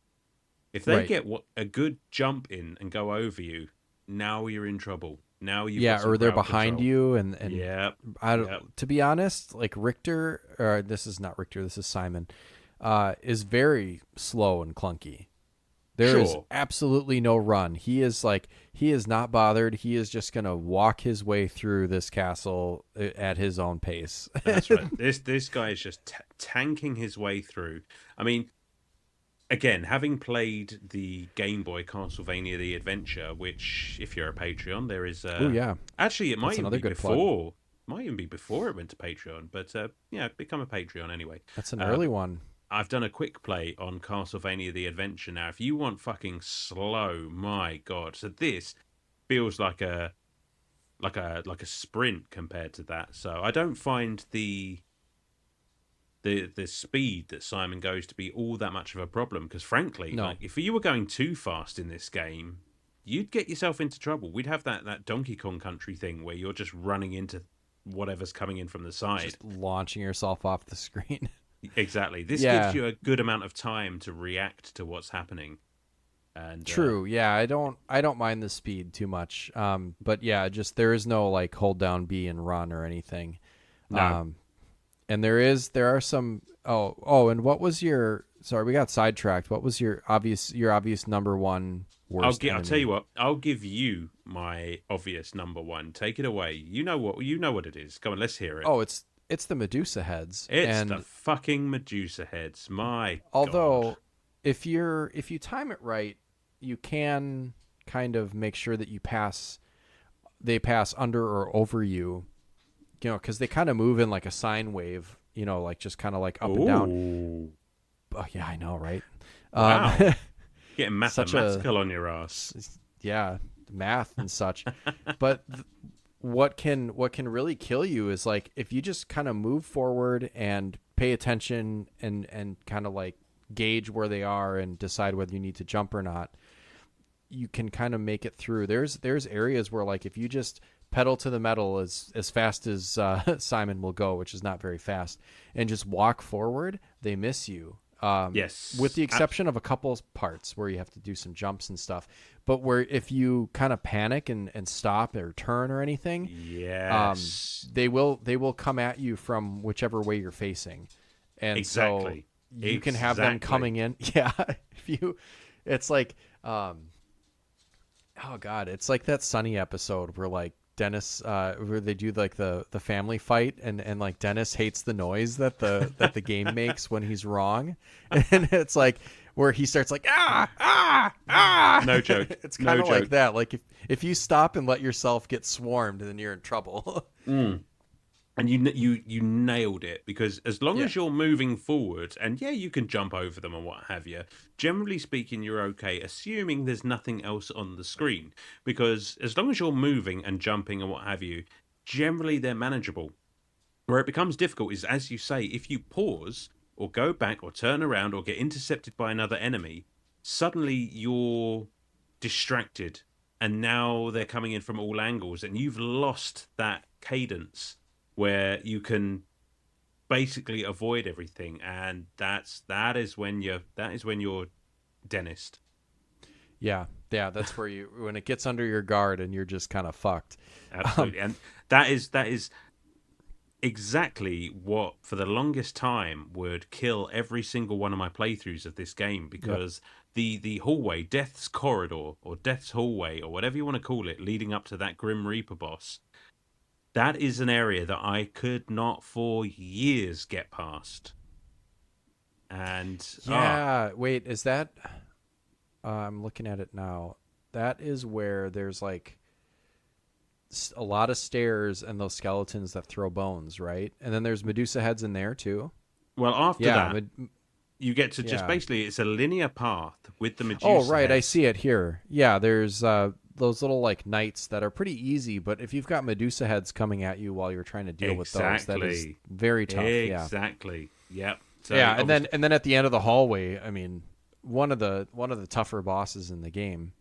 S1: If they get a good jump in and go over you, now you're in trouble. Now you
S2: or they're behind you, and to be honest, like Richter, or this is not Richter, this is Simon, is very slow and clunky. There is
S1: Sure.
S2: absolutely no run. He is not bothered. He is just going to walk his way through this castle at his own pace.
S1: That's right. This guy is just tanking his way through. I mean, again, having played the Game Boy Castlevania: The Adventure, which, if you're a Patreon, there is.
S2: Oh yeah.
S1: Actually, it might
S2: That's
S1: even
S2: another
S1: be
S2: good
S1: before. Might even be before it went to Patreon, but yeah, become a Patreon anyway.
S2: That's an early one.
S1: I've done a quick play on Castlevania: The Adventure. Now, if you want fucking slow, my god, so this feels like a sprint compared to that. So I don't find the speed that Simon goes to be all that much of a problem, because frankly,
S2: No.
S1: like, if you were going too fast in this game, you'd get yourself into trouble. We'd have that Donkey Kong Country thing where you're just running into whatever's coming in from the side,
S2: Just launching yourself off the screen.
S1: Exactly. This
S2: Yeah.
S1: gives you a good amount of time to react to what's happening. And
S2: True. Yeah, I don't mind the speed too much. But yeah, just there is no like hold down B and run or anything.
S1: No.
S2: And there are some and what was your sorry, we got sidetracked. What was your obvious number one worst
S1: I'll
S2: enemy?
S1: tell you what. I'll give you my obvious number one. Take it away. You know what it is. Come on, let's hear it.
S2: Oh, it's the Medusa heads.
S1: It's
S2: and
S1: the fucking Medusa heads. My
S2: although
S1: God.
S2: if you time it right, you can kind of make sure that they pass under or over you, because they kind of move in like a sine wave, like just kind of like up and down.
S1: Ooh.
S2: Oh, yeah, I know, right?
S1: Wow. Getting
S2: Such a-
S1: mathematical on your ass.
S2: Yeah, math and such. But what can really kill you is like if you just kind of move forward and pay attention and kind of like gauge where they are and decide whether you need to jump or not, you can kind of make it through. There's areas where like if you just pedal to the metal as fast as Simon will go, which is not very fast, and just walk forward, they miss you.
S1: Yes.
S2: With the exception of a couple parts where you have to do some jumps and stuff. But where if you kind of panic and stop or turn or anything,
S1: Yes.
S2: they will come at you from whichever way you're facing. And
S1: Exactly.
S2: so you can have them coming in. Yeah. It's like, oh God, it's like that Sunny episode where like Dennis, where they do like the family fight and like Dennis hates the noise that the game makes when he's wrong. And it's like where he starts like, ah.
S1: No joke.
S2: It's kind of like that. Like if you stop and let yourself get swarmed, then you're in trouble.
S1: And you nailed it, because as long as
S2: Yeah.
S1: you're moving forward, and yeah, you can jump over them and what have you, generally speaking, you're okay, assuming there's nothing else on the screen. Because as long as you're moving and jumping and what have you, generally they're manageable. Where it becomes difficult is, as you say, if you pause or go back or turn around or get intercepted by another enemy, suddenly you're distracted, and now they're coming in from all angles, and you've lost that cadence where you can basically avoid everything, and that is when you're dentist.
S2: Yeah, that's where when it gets under your guard and you're just kind of fucked.
S1: Absolutely. And that is exactly what for the longest time would kill every single one of my playthroughs of this game, because the hallway, Death's Corridor or Death's Hallway or whatever you want to call it, leading up to that Grim Reaper boss, that is an area that I could not for years get past. And
S2: wait, is that I'm looking at it now. That is where there's like a lot of stairs and those skeletons that throw bones, right? And then there's Medusa heads in there too.
S1: well, after that, you get to just
S2: yeah.
S1: basically, it's a linear path with the Medusa.
S2: Oh, right, I
S1: heads.
S2: see it here. Yeah, there's those little like knights that are pretty easy, but if you've got Medusa heads coming at you while you're trying to deal with those, that is very tough.
S1: Exactly. Yep. So
S2: Yeah, and then at the end of the hallway, I mean, one of the tougher bosses in the game.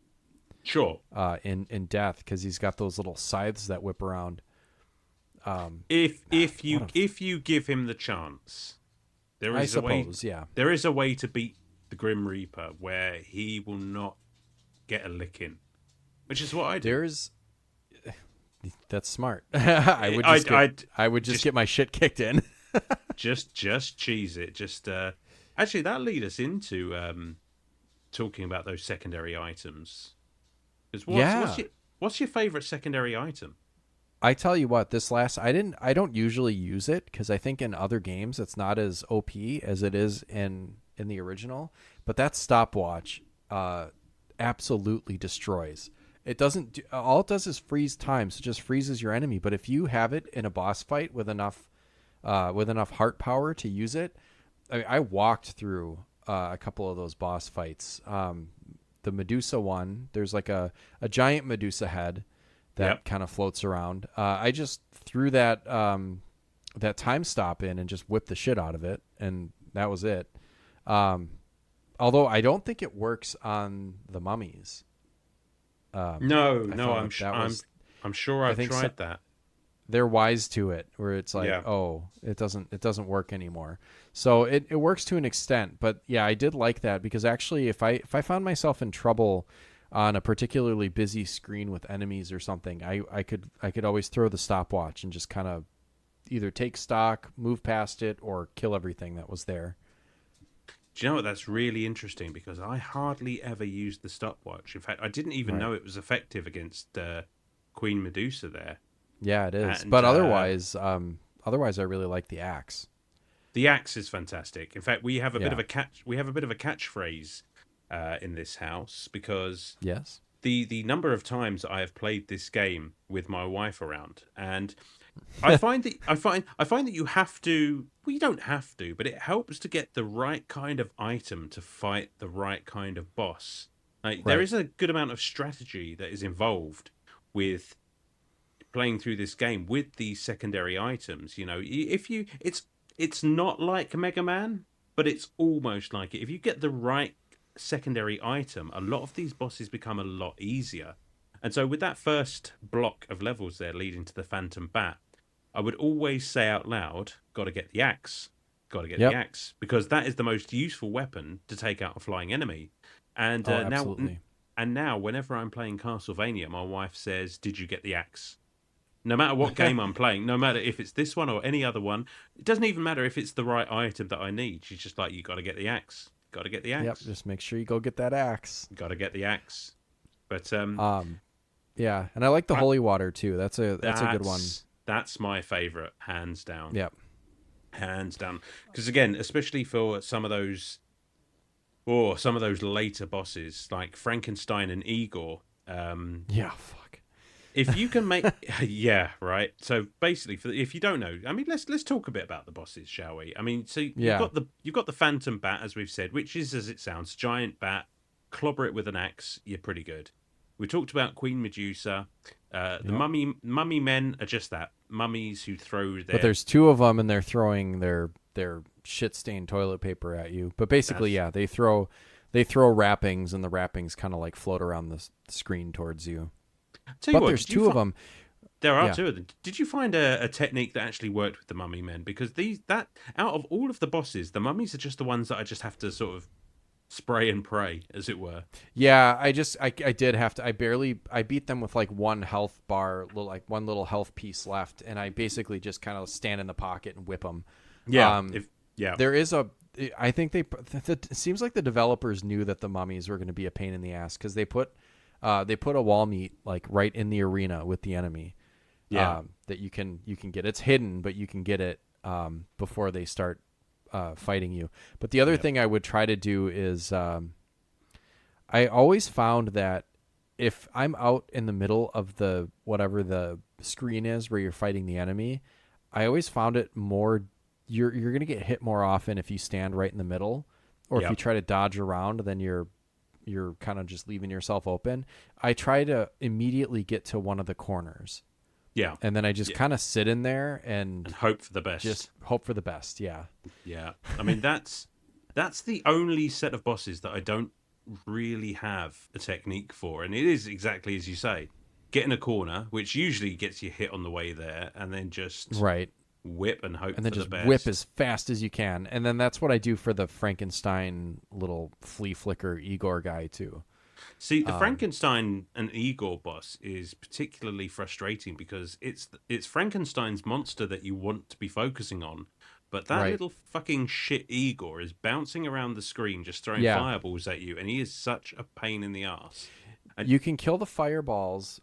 S1: Sure.
S2: In Death, because he's got those little scythes that whip around.
S1: If you give him the chance, there is
S2: I suppose,
S1: a way.
S2: yeah.
S1: There is a way to beat the Grim Reaper where he will not get a licking, which is what I do.
S2: That's smart. I would just
S1: just
S2: get my shit kicked in.
S1: just cheese it. Just actually, that lead us into talking about those secondary items. Because
S2: Yeah.
S1: what's your favorite secondary item?
S2: I tell you what, I don't usually use it because I think in other games it's not as OP as it is in the original. But that stopwatch absolutely destroys. It doesn't do, all it does is freeze time, so it just freezes your enemy. But if you have it in a boss fight with enough heart power to use it, I walked through a couple of those boss fights. The Medusa one, there's like a giant Medusa head that kind of floats around. I just threw that time stop in and just whipped the shit out of it, and that was it. Although I don't think it works on the mummies.
S1: No, I'm sure
S2: I
S1: I've
S2: think
S1: tried that.
S2: they're wise to it, where it's like, oh, it doesn't work anymore. So it works to an extent, but yeah, I did like that because actually, if I found myself in trouble on a particularly busy screen with enemies or something, I could always throw the stopwatch and just kind of either take stock, move past it, or kill everything that was there.
S1: Do you know what? That's really interesting because I hardly ever used the stopwatch. In fact, I didn't even
S2: Right.
S1: know it was effective against Queen Medusa there.
S2: Yeah, it is.
S1: And
S2: But otherwise, I really like the axe.
S1: the axe is fantastic. In fact, we have a bit
S2: Yeah.
S1: of a catch. We have a bit of a catchphrase in this house because
S2: Yes.
S1: the number of times I have played this game with my wife around, and I find that you have to. Well, you don't have to, but it helps to get the right kind of item to fight the right kind of boss. Like, there
S2: Right.
S1: is a good amount of strategy that is involved with playing through this game with these secondary items. You know, if you it's not like Mega Man, but it's almost like it. If you get the right secondary item, a lot of these bosses become a lot easier. And so with that first block of levels there leading to the Phantom Bat, I would always say out loud, gotta get the axe. Gotta get the
S2: Yep.
S1: axe. Because that is the most useful weapon to take out a flying enemy. And
S2: Oh, absolutely.
S1: now, whenever I'm playing Castlevania, my wife says, "Did you get the axe?" No matter what game I'm playing, no matter if it's this one or any other one, it doesn't even matter if it's the right item that I need. She's just like, "You got to get the axe. Got to get the
S2: Yep.
S1: axe.
S2: Just make sure you go get that axe.
S1: Got to get the axe." But
S2: Yeah, and I like the
S1: I,
S2: holy water too. That's a good one.
S1: that's my favorite, hands down,
S2: Yep.
S1: hands down. Because again, especially for some of those later bosses like Frankenstein and Igor.
S2: Yeah. Fuck.
S1: If you can make, yeah, right. So basically, if you don't know, I mean, let's talk a bit about the bosses, shall we? I mean, so
S2: Yeah.
S1: you've got the Phantom Bat, as we've said, which is as it sounds, giant bat. Clobber it with an axe, you're pretty good. We talked about Queen Medusa. The
S2: Yep.
S1: mummy men are just that mummies who throw
S2: But
S1: their.
S2: there's two of them, and they're throwing their shit stained toilet paper at you. But basically,
S1: That's,
S2: yeah, they throw wrappings, and the wrappings kind of like float around the screen towards you.
S1: tell you
S2: But
S1: what,
S2: there's two of them.
S1: there are
S2: Yeah.
S1: two of them. Did you find a technique that actually worked with the mummy men? Because that out of all of the bosses, the mummies are just the ones that I just have to sort of spray and pray, as it were.
S2: Yeah, I did have to. I beat them with like one health bar, like one little health piece left, and I basically just kind of stand in the pocket and whip them.
S1: Yeah,
S2: Um,
S1: yeah,
S2: There is I think it seems like the developers knew that the mummies were going to be a pain in the ass because they put a wall meat like right in the arena with the enemy.
S1: yeah.
S2: That you can get. It's hidden, but you can get it before they start fighting you. But the other thing I would try to do is I always found that if I'm out in the middle of the whatever the screen is where you're fighting the enemy, I always found it more you're going to get hit more often if you stand right in the middle, or if you try to dodge around, then you're kind of just leaving yourself open. I try to immediately get to one of the corners.
S1: Yeah.
S2: And then I just kind of sit in there and
S1: hope for the best.
S2: just hope for the best. Yeah.
S1: Yeah. I mean, that's the only set of bosses that I don't really have a technique for. And it is exactly as you say. Get in a corner, which usually gets you hit on the way there, and then just
S2: Right.
S1: whip and hope
S2: And then
S1: for
S2: just
S1: the best.
S2: whip as fast as you can. And then that's what I do for the Frankenstein little flea flicker Igor guy too.
S1: See, the Frankenstein and Igor boss is particularly frustrating because it's Frankenstein's monster that you want to be focusing on, But that
S2: Right.
S1: little fucking shit Igor is bouncing around the screen, just throwing
S2: Yeah.
S1: fireballs at you, and he is such a pain in the ass. And
S2: You can kill the fireballs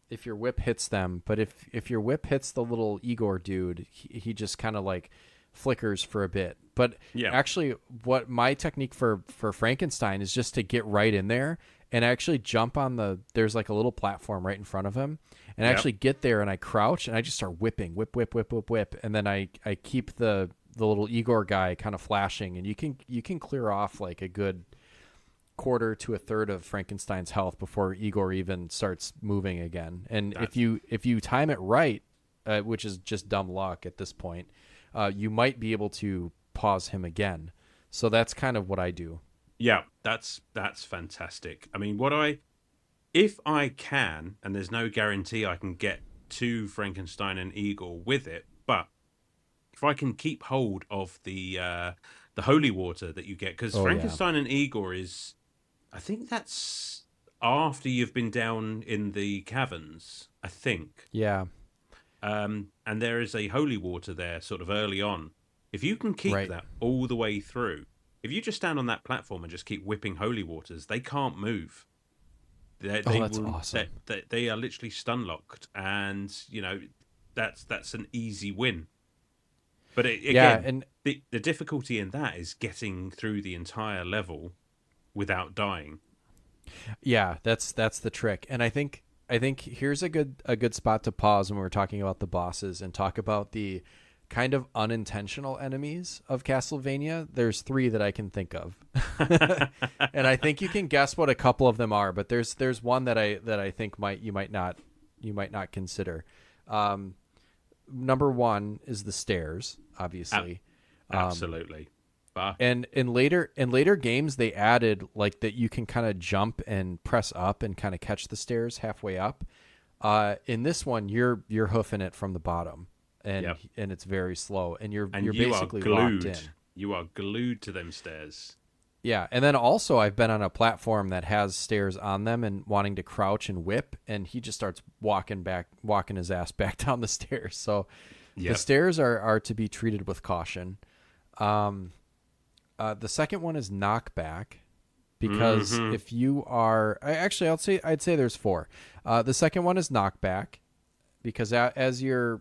S2: if your whip hits them, but if your whip hits the little Igor dude, he just kind of like flickers for a bit. But
S1: yeah,
S2: actually, what my technique for Frankenstein is just to get right in there and actually jump on there's like a little platform right in front of him, and I
S1: yep,
S2: actually get there and I crouch and I just start whipping, whip, whip, whip, whip, whip, and then I keep the little Igor guy kind of flashing, and you can clear off like a good quarter to a third of Frankenstein's health before Igor even starts moving again. And
S1: that's
S2: if you time it right, which is just dumb luck at this point, you might be able to pause him again. So that's kind of what I do.
S1: yeah, that's fantastic. I mean, if I can, and there's no guarantee I can get to Frankenstein and Igor with it, but if I can keep hold of the holy water that you get, because
S2: Oh yeah,
S1: Frankenstein and Igor is, I think that's after you've been down in the caverns, I think.
S2: yeah,
S1: And there is a holy water there sort of early on. If you can keep
S2: right.
S1: that all the way through, if you just stand on that platform and just keep whipping holy waters, they can't move.
S2: Oh,
S1: They
S2: that's
S1: will.
S2: awesome.
S1: They are literally stun locked, and that's an easy win. But
S2: Yeah,
S1: again,
S2: and
S1: the difficulty in that is getting through the entire level without dying.
S2: yeah, that's the trick. And I think here's a good spot to pause when we're talking about the bosses and talk about the kind of unintentional enemies of Castlevania. There's 3 that I can think of. And I think you can guess what a couple of them are, but there's one that I think you might not consider. Number 1 is the stairs, obviously.
S1: Absolutely. But
S2: And in later games, they added like that you can kind of jump and press up and kind of catch the stairs halfway up. In this one, you're hoofing it from the bottom, and
S1: yep.
S2: and it's very slow, and you're
S1: And
S2: basically locked in.
S1: You are glued to them stairs.
S2: Yeah, and then also I've been on a platform that has stairs on them and wanting to crouch and whip, and he just starts walking his ass back down the stairs. So the
S1: Yep.
S2: stairs are to be treated with caution. The second one is knockback, because if you are, I'd say there's 4. The second one is knockback, because as you're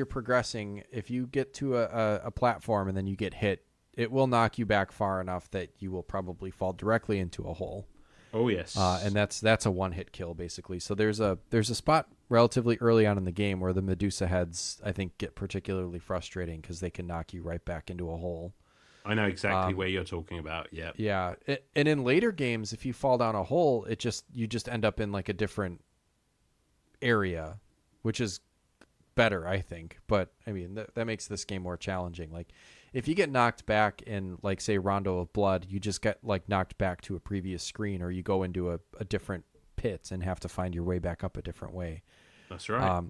S2: progressing, if you get to a platform and then you get hit, it will knock you back far enough that you will probably fall directly into a hole.
S1: Oh yes.
S2: And that's a one-hit kill basically. So there's a spot relatively early on in the game where the Medusa heads, I think, get particularly frustrating because they can knock you right back into a hole.
S1: I know exactly where you're talking about. Yeah.
S2: Yeah, and in later games, if you fall down a hole, you just end up in like a different area, which is better, I think. But I mean, that makes this game more challenging. Like, if you get knocked back in, like, say, Rondo of Blood, you just get like knocked back to a previous screen, or you go into a different pit and have to find your way back up a different way.
S1: That's right.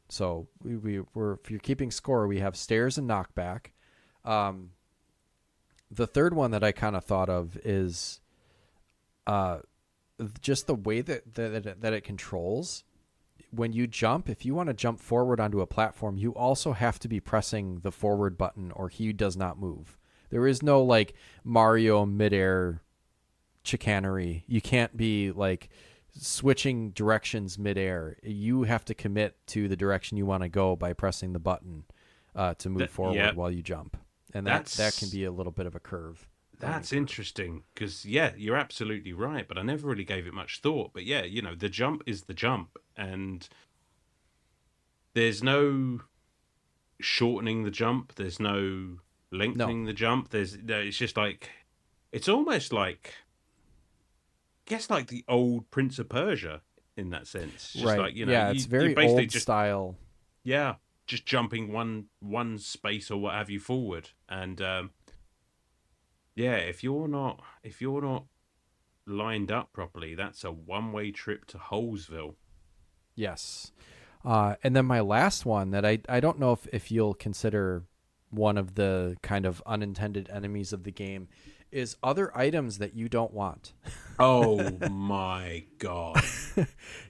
S2: So we're if you're keeping score, we have stairs and knockback. The third one that I kind of thought of is just the way that it controls. When you jump, if you want to jump forward onto a platform, you also have to be pressing the forward button or he does not move. There is no like Mario midair chicanery. You can't be like switching directions midair. You have to commit to the direction you want to go by pressing the button to move forward while you jump. And that can be a little bit of a curve.
S1: That's interesting because, yeah, you're absolutely right, but I never really gave it much thought. But yeah, the jump is the jump, and there's no shortening the jump. There's no lengthening the jump. It's just like, it's almost like, I guess, like the old Prince of Persia in that sense. Just
S2: right.
S1: like,
S2: It's very
S1: basically
S2: old style.
S1: Yeah, just jumping one space or what have you forward, and yeah, if you're not lined up properly, that's a one-way trip to Holesville.
S2: Yes. And then my last one that I don't know if you'll consider one of the kind of unintended enemies of the game is other items that you don't want.
S1: Oh my God.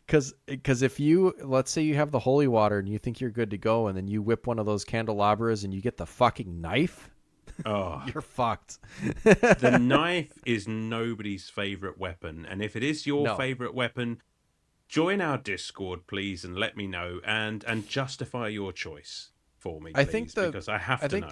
S2: Because if you, let's say you have the holy water and you think you're good to go, and then you whip one of those candelabras and you get the fucking knife,
S1: Oh,
S2: you're fucked.
S1: the knife is nobody's favorite weapon. And if it is your
S2: No.
S1: favorite weapon, join our Discord, please, and let me know and justify your choice for me, please, because I have to know.
S2: I think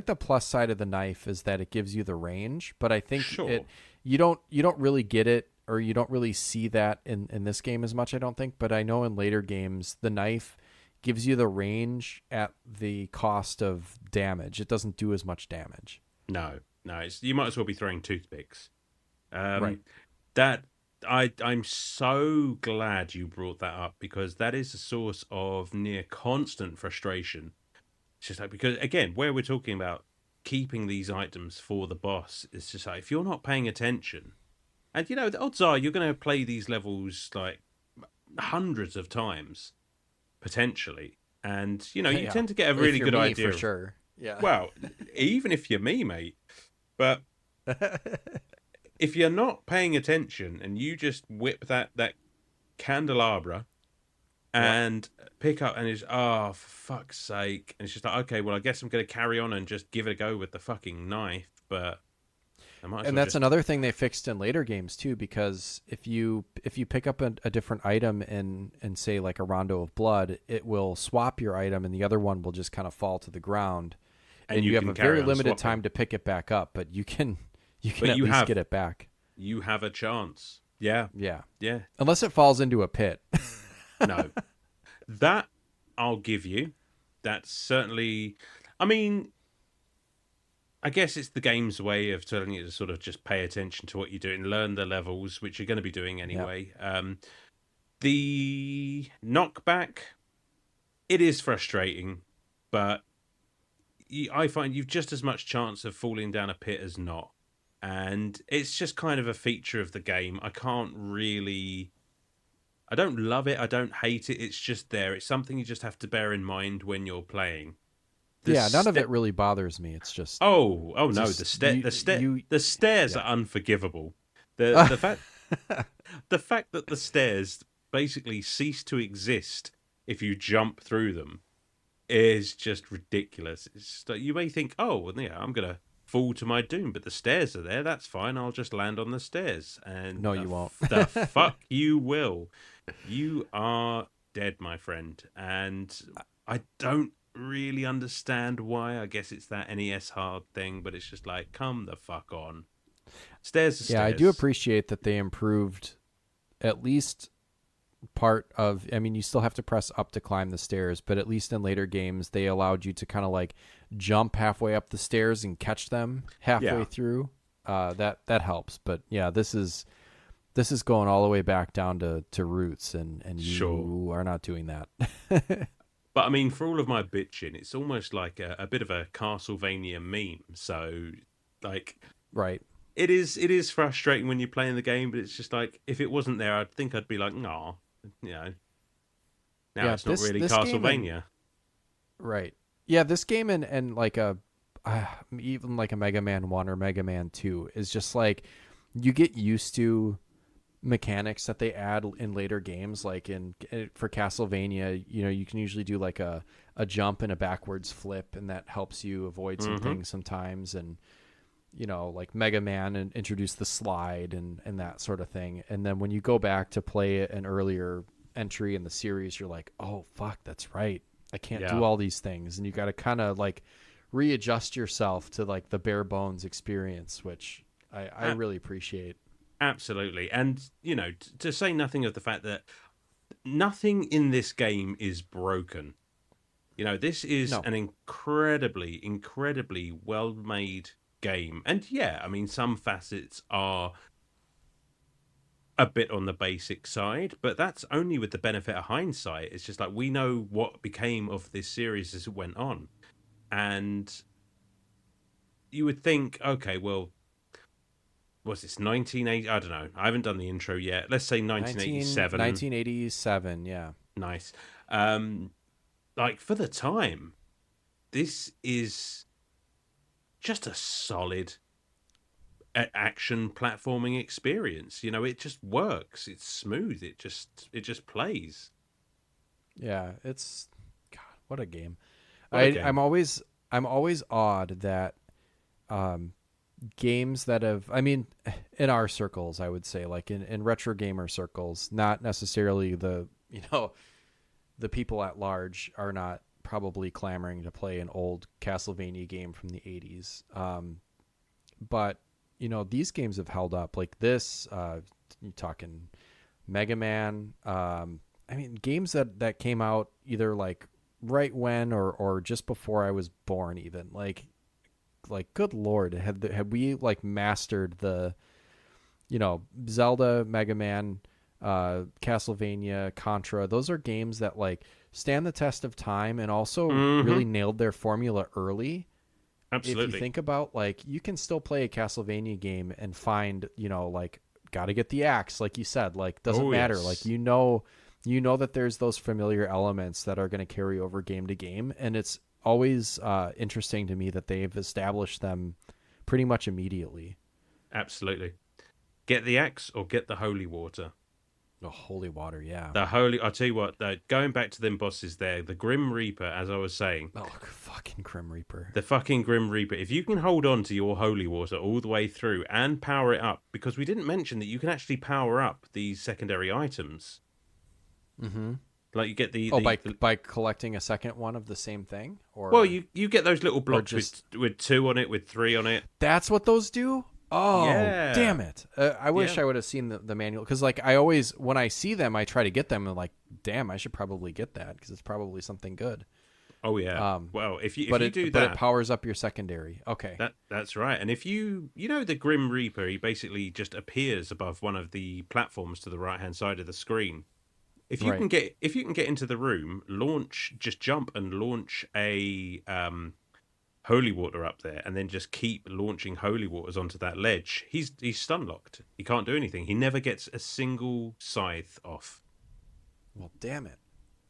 S2: the plus side of the knife is that it gives you the range, but I think
S1: Sure.
S2: you don't really get it, or you don't really see that in this game as much, I don't think. But I know in later games, the knife gives you the range at the cost of damage. It doesn't do as much damage.
S1: No, you might as well be throwing toothpicks.
S2: Right.
S1: I'm so glad you brought that up, because that is a source of near constant frustration. It's just like, because again, where we're talking about keeping these items for the boss, it's just like, if you're not paying attention, and the odds are you're going to play these levels like hundreds of times potentially, and you
S2: Yeah.
S1: tend to get a really good idea
S2: for sure. Yeah.
S1: Well, even if you're me, mate, but if you're not paying attention and you just whip that candelabra and pick up, and it's, oh, for fuck's sake, and it's just like, okay, well, I guess I'm going to carry on and just give it a go with the fucking knife, but I might as
S2: And
S1: well
S2: that's another thing they fixed in later games too, because if you pick up a different item in say like a rondo of blood, it will swap your item and the other one will just kind of fall to the ground, and you have a very limited time to pick it back up, but you can at least get it back.
S1: You have a chance. Yeah.
S2: Unless it falls into a pit.
S1: No. That I'll give you. That's certainly, I mean, I guess it's the game's way of telling you to sort of just pay attention to what you're doing, learn the levels, which you're going to be doing anyway. Yep. The knockback, it is frustrating, but I find you've just as much chance of falling down a pit as not. And it's just kind of a feature of the game. I don't love it. I don't hate it. It's just there. It's something you just have to bear in mind when you're playing.
S2: None of it really bothers me. It's just
S1: no, the stairs are unforgivable. The fact that the stairs basically cease to exist if you jump through them is just ridiculous. It's just like, you may think, oh, well, yeah, I'm gonna fall to my doom, but the stairs are there. That's fine. I'll just land on the stairs. And
S2: no, you won't.
S1: The fuck you will. You are dead, my friend. And I don't really understand why. I guess it's that NES hard thing, but it's just like, come the fuck on. Stairs are stairs.
S2: Yeah, I do appreciate that they improved at least part of, I mean, you still have to press up to climb the stairs, but at least in later games they allowed you to kind of like jump halfway up the stairs and catch them halfway through. That helps. But yeah, this is going all the way back down to roots, and you are not doing that.
S1: But I mean, for all of my bitching, it's almost like a bit of a Castlevania meme. So, like,
S2: right,
S1: it is frustrating when you're playing the game, but it's just like, if it wasn't there, I'd think I'd be like, nah, now it's not really Castlevania,
S2: right? Yeah, this game and like even like a Mega Man 1 or Mega Man 2 is just like, you get used to mechanics that they add in later games. Like for Castlevania, you can usually do like a jump and a backwards flip, and that helps you avoid some things sometimes. And like Mega Man and introduce the slide and that sort of thing. And then when you go back to play an earlier entry in the series, you're like, oh fuck, that's right, I can't do all these things. And you got to kind of like readjust yourself to like the bare bones experience, which I really appreciate.
S1: Absolutely. And to say nothing of the fact that nothing in this game is broken. This is an incredibly well made game. And yeah, I mean, some facets are a bit on the basic side, but that's only with the benefit of hindsight. It's just like, we know what became of this series as it went on. And you would think, okay, well, what's this, 1980? I don't know. I haven't done the intro yet. Let's say 1987.
S2: 1987, yeah.
S1: Nice. Like, for the time, this is just a solid action platforming experience. You know, it just works. It's smooth. It just plays.
S2: Yeah, it's God, what a game.
S1: What a game.
S2: I'm always awed that games that have, I mean, in our circles, I would say, like in retro gamer circles, not necessarily the people at large are not probably clamoring to play an old Castlevania game from the 80s. But these games have held up like this. You're talking Mega Man. I mean, games that came out either like right when or just before I was born, even like good Lord, had we like mastered the, Zelda, Mega Man, Castlevania, Contra. Those are games that like stand the test of time and also really nailed their formula early.
S1: Absolutely.
S2: If you think about, like, you can still play a Castlevania game and find, like, got to get the axe, like you said, like, doesn't matter.
S1: Yes.
S2: Like, you know that there's those familiar elements that are going to carry over game to game. And it's always interesting to me that they've established them pretty much immediately.
S1: Absolutely. Get the axe or get the holy water.
S2: Oh, holy water, yeah.
S1: I'll tell you what, going back to them bosses there, the Grim Reaper, as I was saying.
S2: Oh, fucking Grim Reaper.
S1: The fucking Grim Reaper. If you can hold on to your holy water all the way through and power it up, because we didn't mention that you can actually power up these secondary items.
S2: Mm-hmm.
S1: Like you get
S2: by collecting a second one of the same thing? Or
S1: well, you get those little blocks with 2 on it, with 3 on it.
S2: That's what those do? Oh,
S1: yeah.
S2: Damn it. I wish I would have seen the manual. Because, like, I always, when I see them, I try to get them. And, like, damn, I should probably get that. Because it's probably something good.
S1: Oh, yeah. Well, if you do that.
S2: But it powers up your secondary. Okay.
S1: That's right. And if the Grim Reaper, he basically just appears above one of the platforms to the right-hand side of the screen. If you can get into the room, just jump and launch a holy water up there, and then just keep launching holy waters onto that ledge. He's stun locked. He can't do anything. He never gets a single scythe off.
S2: Well, damn it.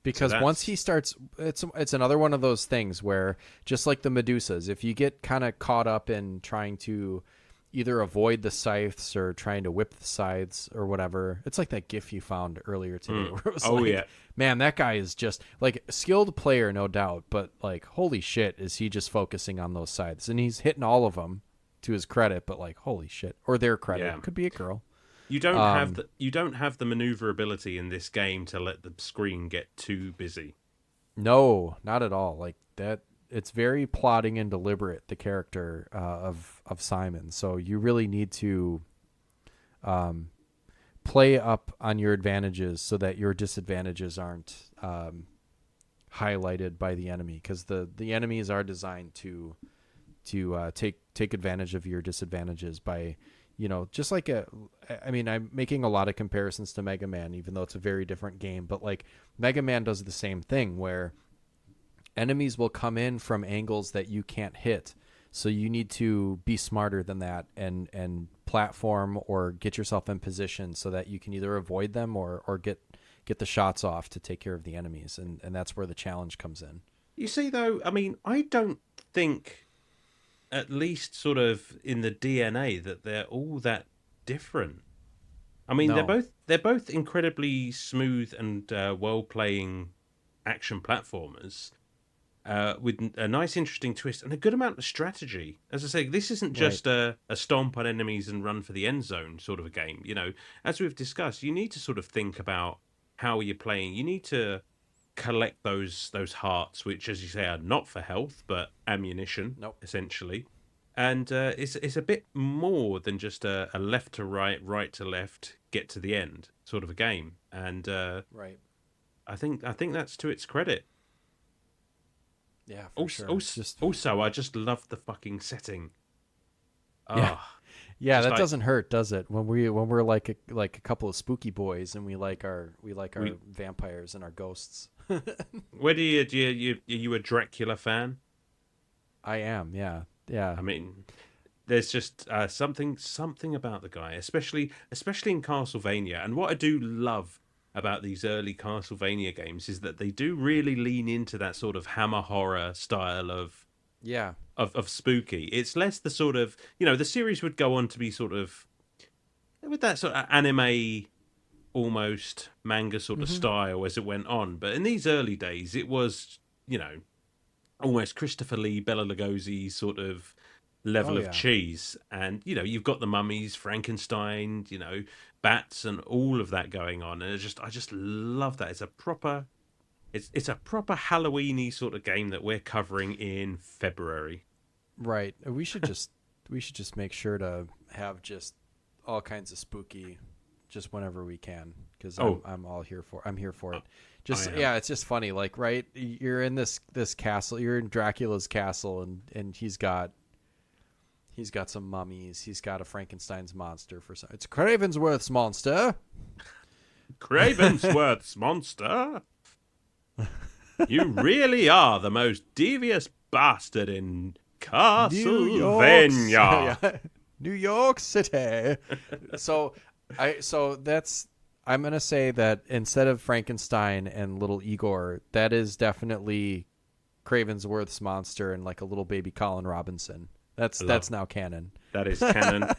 S2: Because once he starts, it's another one of those things where, just like the Medusas, if you get kind of caught up in trying to either avoid the scythes or trying to whip the scythes or whatever, it's like that GIF you found earlier today. Where it was man, that guy is just like a skilled player, no doubt, but like, holy shit, is he just focusing on those scythes? And he's hitting all of them to his credit, but like, holy shit, or their credit.
S1: Yeah.
S2: Could be a girl.
S1: You don't have the maneuverability in this game to let the screen get too busy.
S2: No, not at all. Like that. It's very plotting and deliberate, the character of Simon. So you really need to play up on your advantages so that your disadvantages aren't highlighted by the enemy, because the enemies are designed to take advantage of your disadvantages by, just like I'm making a lot of comparisons to Mega Man, even though it's a very different game. But like Mega Man does the same thing where enemies will come in from angles that you can't hit. So you need to be smarter than that and platform or get yourself in position so that you can either avoid them or get the shots off to take care of the enemies. And that's where the challenge comes in.
S1: You see, though, I mean, I don't think, at least sort of in the DNA, that they're all that different. I mean,
S2: No.
S1: they're both incredibly smooth and well-playing action platformers. With a nice, interesting twist and a good amount of strategy. As I say, this isn't just a stomp on enemies and run for the end zone sort of a game. As we've discussed, you need to sort of think about how you're playing. You need to collect those hearts, which, as you say, are not for health, but ammunition, essentially. And it's a bit more than just a left to right, right to left, get to the end sort of a game. And I think that's to its credit.
S2: Yeah, for sure.
S1: Also, I just love the fucking setting.
S2: Yeah, that doesn't hurt, does it? When we're like a couple of spooky boys and we like our vampires and our ghosts.
S1: Where are you a Dracula fan?
S2: I am, yeah.
S1: I mean, there's just something about the guy, especially in Castlevania. And what I do love about these early Castlevania games is that they do really lean into that sort of hammer horror style of
S2: Yeah.
S1: of spooky. It's less the sort of, the series would go on to be sort of with that sort of anime, almost manga sort of
S2: Hmm.
S1: style as it went on. But in these early days, it was, almost Christopher Lee, Bela Lugosi sort of
S2: Oh
S1: level of
S2: yeah.
S1: cheese. And, you've got the mummies, Frankenstein, bats and all of that going on. And I just love that. It's a proper Halloweeny sort of game that we're covering in February.
S2: Right. We should just make sure to have just all kinds of spooky just whenever we can, because
S1: Oh,
S2: I'm here for it.
S1: I
S2: Just
S1: am.
S2: yeah, it's just funny, like, right, you're in this castle, you're in Dracula's castle, and he's got some mummies, he's got a Frankenstein's monster for some, it's Cravensworth's monster.
S1: Cravensworth's monster. You really are the most devious bastard in Castlevania.
S2: Yeah. New York City. So I'm gonna say that instead of Frankenstein and little Igor, that is definitely Cravensworth's monster and like a little baby Colin Robinson. That's now canon.
S1: That is canon.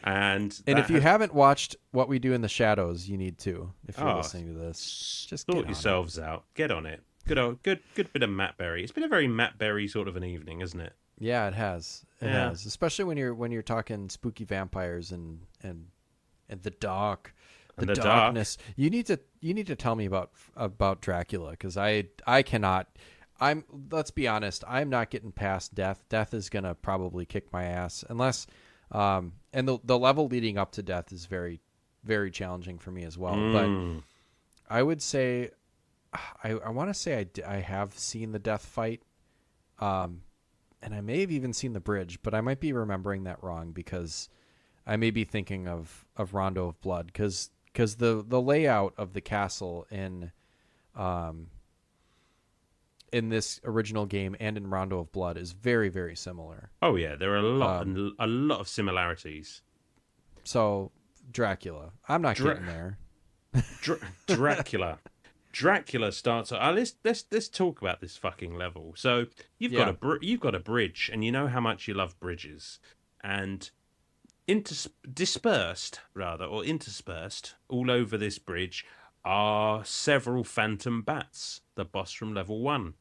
S1: And
S2: if you haven't watched What We Do in the Shadows, you need to. If you're listening to this, just
S1: sort yourselves out. Get on it. Good bit of Matt Berry. It's been a very Matt Berry sort of an evening, isn't it?
S2: Yeah, it has. It has, especially when you're talking spooky vampires and the dark, the darkness. You need to tell me about Dracula, because I cannot. Let's be honest. I'm not getting past death. Death is gonna probably kick my ass unless. And the level leading up to death is very, very challenging for me as well. But I would say, I want to say I have seen the death fight. And I may have even seen the bridge, but I might be remembering that wrong, because I may be thinking of Rondo of Blood, because the layout of the castle in this original game and in Rondo of Blood is very, very similar.
S1: Oh yeah, there are a lot of similarities.
S2: So Dracula, I'm not getting there.
S1: Dracula. Dracula starts. Let's talk about this fucking level. So you've got a bridge, and you know how much you love bridges, and interspersed all over this bridge are several phantom bats, the boss from level 1.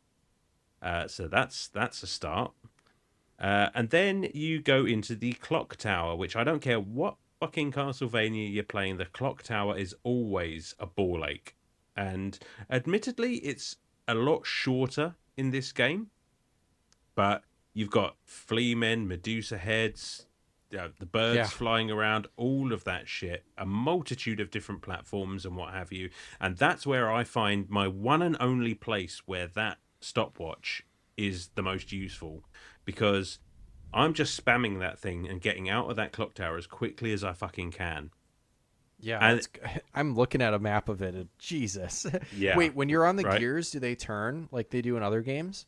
S1: So that's a start. And then you go into the clock tower, which I don't care what fucking Castlevania you're playing, the clock tower is always a ball ache. And admittedly, it's a lot shorter in this game, but you've got flea men, Medusa heads, the birds flying around, all of that shit, a multitude of different platforms and what have you. And that's where I find my one and only place where that stopwatch is the most useful, because I'm just spamming that thing and getting out of that clock tower as quickly as I fucking can.
S2: Yeah, and I'm looking at a map of it. And Jesus.
S1: Yeah.
S2: Wait, when you're on the gears, do they turn like they do in other games,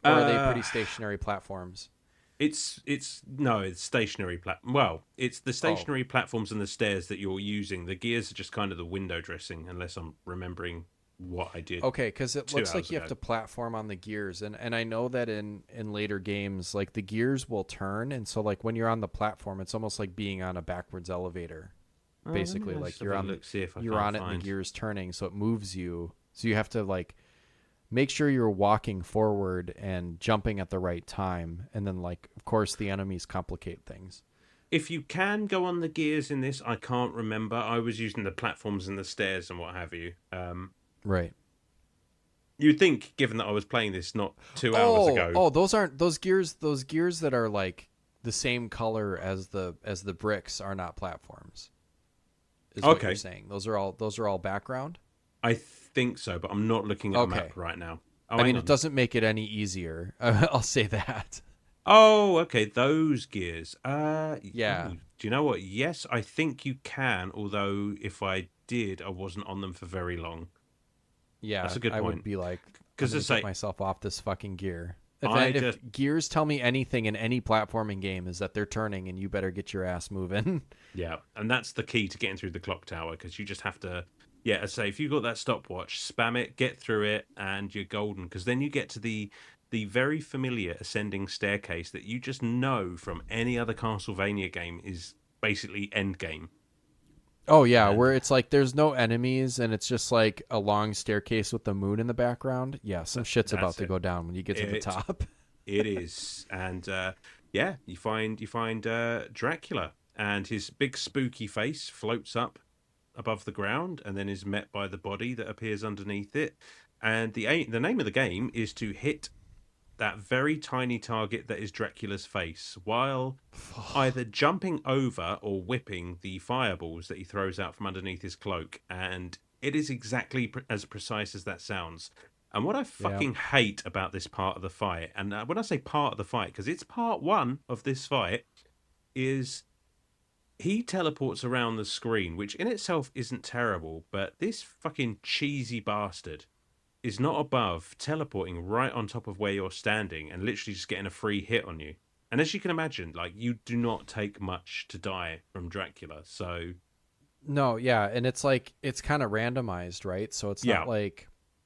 S2: or are they pretty stationary platforms?
S1: It's stationary it's the stationary platforms and the stairs that you're using. The gears are just kind of the window dressing, unless I'm remembering what I did.
S2: Okay, because it looks like you have to platform on the gears, and I know that in later games, like, the gears will turn, and so like when you're on the platform, it's almost like being on a backwards elevator. Basically, like you're on it and the gears turning, so it moves you. So you have to like make sure you're walking forward and jumping at the right time, and then like of course the enemies complicate things.
S1: If you can go on the gears in this, I can't remember. I was using the platforms and the stairs and what have you.
S2: Right.
S1: You'd think, given that I was playing this not 2 hours ago.
S2: Oh, those aren't those gears. Those gears that are like the same color as the bricks are not platforms. Is what you're saying. Those are all background?
S1: I think so, but I'm not looking at a map right now.
S2: Oh, I mean, it doesn't make it any easier. I'll say that.
S1: Oh, okay, those gears. Yeah.
S2: Ooh,
S1: do you know what? Yes, I think you can, although if I did, I wasn't on them for very long.
S2: Yeah,
S1: that's a good point.
S2: I would be like,
S1: because
S2: I get myself off this fucking gear. If gears tell me anything in any platforming game, is that they're turning and you better get your ass moving.
S1: Yeah, and that's the key to getting through the clock tower, because you just have to, I say, if you've got that stopwatch, spam it, get through it, and you're golden, because then you get to the the very familiar ascending staircase that you just know from any other Castlevania game is basically endgame.
S2: Oh yeah,
S1: And
S2: where it's like there's no enemies and it's just like a long staircase with the moon in the background. Yeah, some shit's about
S1: that's
S2: to
S1: it.
S2: go down when you get to the
S1: It
S2: top.
S1: it is, and yeah, you find Dracula, and his big spooky face floats up above the ground, and then is met by the body that appears underneath it. And the name of the game is to hit that very tiny target that is Dracula's face, while either jumping over or whipping the fireballs that he throws out from underneath his cloak. And it is exactly as precise as that sounds. And what I
S2: Yeah.
S1: fucking hate about this part of the fight, and when I say part of the fight, because it's part one of this fight, is he teleports around the screen, which in itself isn't terrible, but this fucking cheesy bastard is not above teleporting right on top of where you're standing and literally just getting a free hit on you. And as you can imagine, like, you do not take much to die from Dracula. So
S2: No, yeah, and it's like it's kind of randomized, right? So
S1: yeah,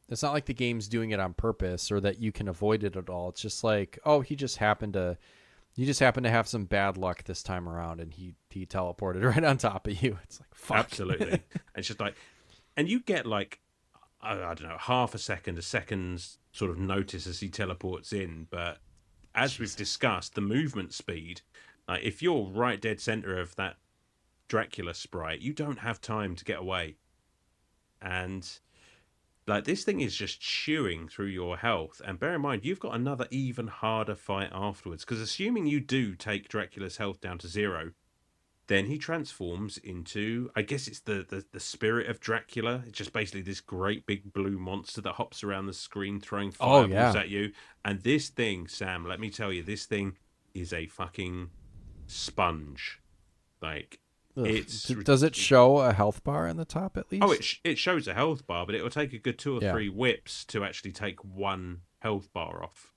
S2: it's not like the game's doing it on purpose or that you can avoid it at all. It's just like, oh, you just happened to have some bad luck this time around and he teleported right on top of you. It's like, fuck.
S1: absolutely. And it's just like, and you get like, I don't know, half a second, a second's sort of notice as he teleports in. But as we've discussed, the movement speed, like, if you're right dead center of that Dracula sprite, you don't have time to get away. And like, this thing is just chewing through your health. And bear in mind, you've got another even harder fight afterwards. Because assuming you do take Dracula's health down to 0, then he transforms into, I guess it's the spirit of Dracula. It's just basically this great big blue monster that hops around the screen throwing
S2: Oh
S1: fireballs
S2: yeah.
S1: at you. And this thing, Sam, let me tell you, this thing is a fucking sponge. Like,
S2: Ugh.
S1: it's
S2: Does it show a health bar in the top at least?
S1: oh, it shows a health bar, but it will take a good 2 or
S2: Yeah.
S1: 3 whips to actually take 1 health bar off.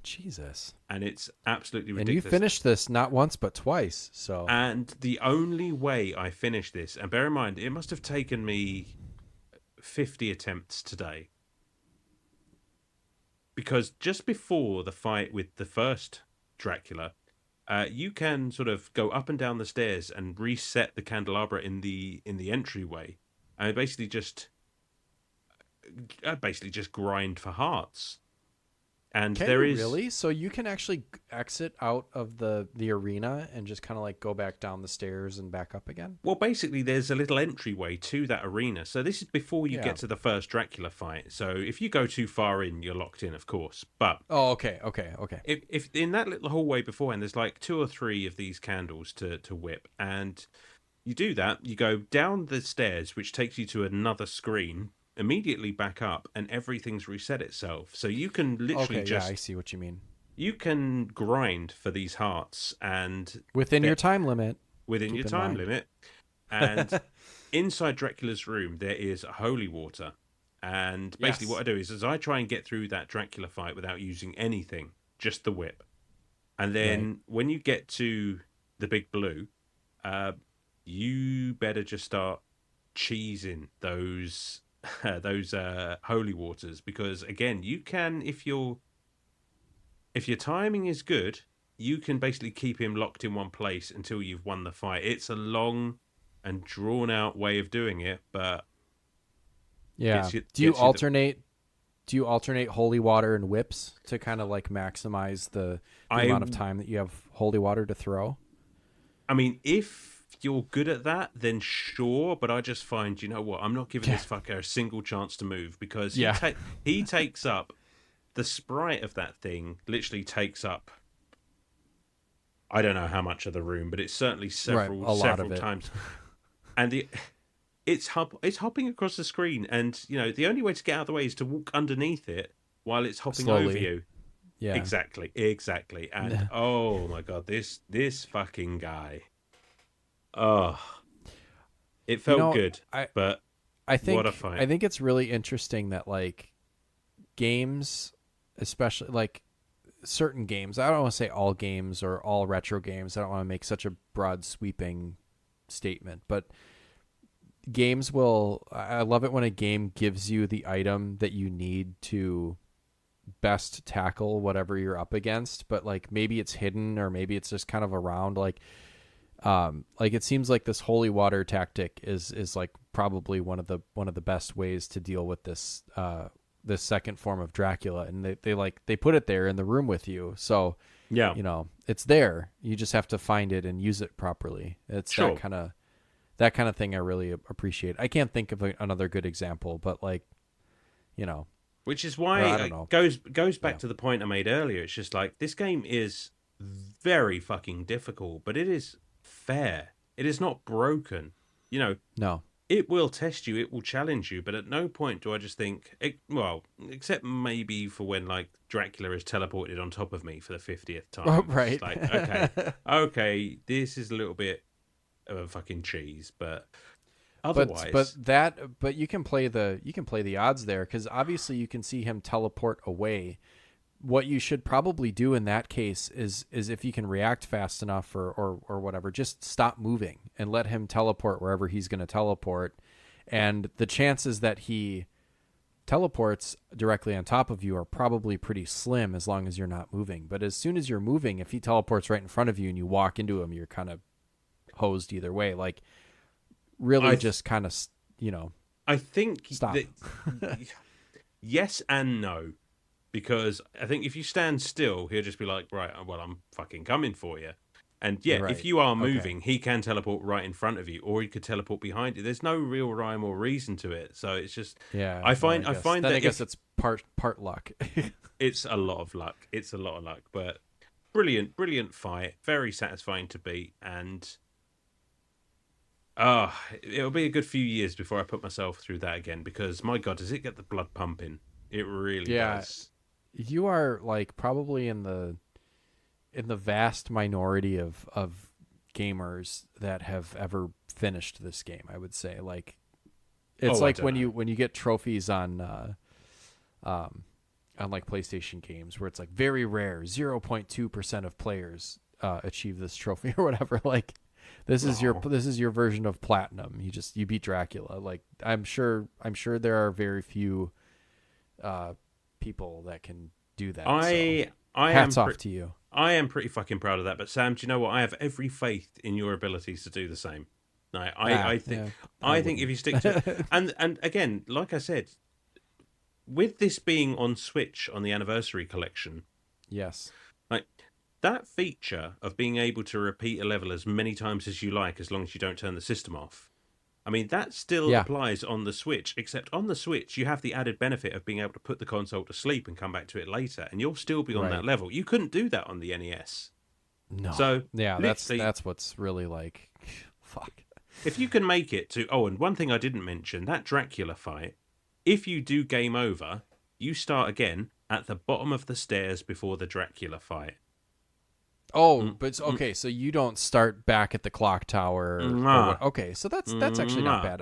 S2: Jesus.
S1: And it's absolutely
S2: And you
S1: ridiculous.
S2: finished this not once but twice. So
S1: And the only way I finished this, and bear in mind, it must have taken me 50 attempts today. Because just before the fight with the first Dracula, you can sort of go up and down the stairs and reset the candelabra in the entryway, and basically just grind for hearts. And
S2: can
S1: there
S2: you
S1: is
S2: really? So you can actually exit out of the arena and just kind of like go back down the stairs and back up again?
S1: well, basically, there's a little entryway to that arena. So this is before you
S2: Yeah.
S1: get to the first Dracula fight. So if you go too far in, you're locked in, of course. But
S2: Oh, okay.
S1: if in that little hallway beforehand, there's like 2 or 3 of these candles to whip, and you do that, you go down the stairs, which takes you to another screen, immediately back up, and everything's reset itself. So you can literally
S2: Okay, yeah, I see what you mean.
S1: you can grind for these hearts, and
S2: Within your time limit.
S1: within
S2: Keep
S1: your
S2: in
S1: time
S2: mind.
S1: limit. And inside Dracula's room, there is holy water. And basically,
S2: Yes.
S1: what I do is I try and get through that Dracula fight without using anything, just the whip. And then when you get to the big blue, you better just start cheesing those holy waters, because again, you can, if your timing is good, you can basically keep him locked in one place until you've won the fight. It's a long and drawn out way of doing it, but
S2: Yeah. Do you alternate holy water and whips to kind of like maximize the amount of time that you have holy water to throw?
S1: I mean, if you're good at that, then sure, but I just find, you know what, I'm not giving this fucker a single chance to move, because he takes up, the sprite of that thing literally takes up, I don't know how much of the room, but it's certainly several times. And it's hopping across the screen, and you know, the only way to get out of the way is to walk underneath it while it's hopping
S2: Slowly.
S1: over you.
S2: Yeah.
S1: Exactly. And oh my god, this fucking guy. Oh, it felt good, but
S2: I think
S1: what a fight.
S2: I think it's really interesting that like games, especially like certain games, I don't want to say all games or all retro games. I don't want to make such a broad sweeping statement, but I love it when a game gives you the item that you need to best tackle whatever you're up against, but like maybe it's hidden or maybe it's just kind of around. Like it seems like this holy water tactic is like probably one of the best ways to deal with this this second form of Dracula, and they put it there in the room with you, so
S1: Yeah.
S2: you know it's there. You just have to find it and use it properly. It's
S1: Sure.
S2: that kind of thing I really appreciate. I can't think of another good example, but like, you know,
S1: Which is why
S2: I don't know.
S1: it goes back to the point I made earlier. It's just like this game is very fucking difficult, but it is fair. It is not broken. You know,
S2: No.
S1: it will test you, it will challenge you, but at no point do I just think, well, except maybe for when like Dracula is teleported on top of me for the 50th time.
S2: Oh,
S1: It's
S2: right.
S1: like, okay, this is a little bit of a fucking cheese, but otherwise,
S2: but you can play the odds there, because obviously you can see him teleport away. What you should probably do in that case is if you can react fast enough or whatever, just stop moving and let him teleport wherever he's going to teleport. And the chances that he teleports directly on top of you are probably pretty slim as long as you're not moving. But as soon as you're moving, if he teleports right in front of you and you walk into him, you're kind of hosed either way. Like, really just kind of, you know,
S1: I think
S2: stop.
S1: Yes and no. Because I think if you stand still, he'll just be like, right, well, I'm fucking coming for you. And yeah,
S2: Right.
S1: if you are moving, he can teleport right in front of you, or he could teleport behind you. There's no real rhyme or reason to it. So it's just,
S2: Yeah.
S1: I find that
S2: I guess it's part luck.
S1: it's a lot of luck. It's a lot of luck, but brilliant fight, very satisfying to beat, and it'll be a good few years before I put myself through that again, because my God, does it get the blood pumping? It really does.
S2: You are like probably in the vast minority of gamers that have ever finished this game, I would say. Like, it's like when you get trophies on like PlayStation games where it's like very rare, 0.2% of players achieve this trophy or whatever. Like, this is your version of platinum. You beat Dracula. Like, I'm sure there are very few people that can do that. Hats off to you.
S1: I am pretty fucking proud of that. But Sam, do you know what? I have every faith in your abilities to do the same. I think if you stick to and again, like I said, with this being on Switch on the Anniversary Collection,
S2: yes,
S1: like that feature of being able to repeat a level as many times as you like, as long as you don't turn the system off. I mean, that still applies on the Switch, except on the Switch, you have the added benefit of being able to put the console to sleep and come back to it later, and you'll still be on that level. You couldn't do that on the NES.
S2: No.
S1: So,
S2: yeah, that's what's really like, fuck.
S1: If you can make it to... Oh, and one thing I didn't mention, that Dracula fight, if you do game over, you start again at the bottom of the stairs before the Dracula fight.
S2: Oh, but okay, so you don't start back at the clock tower. Okay, so that's actually not bad.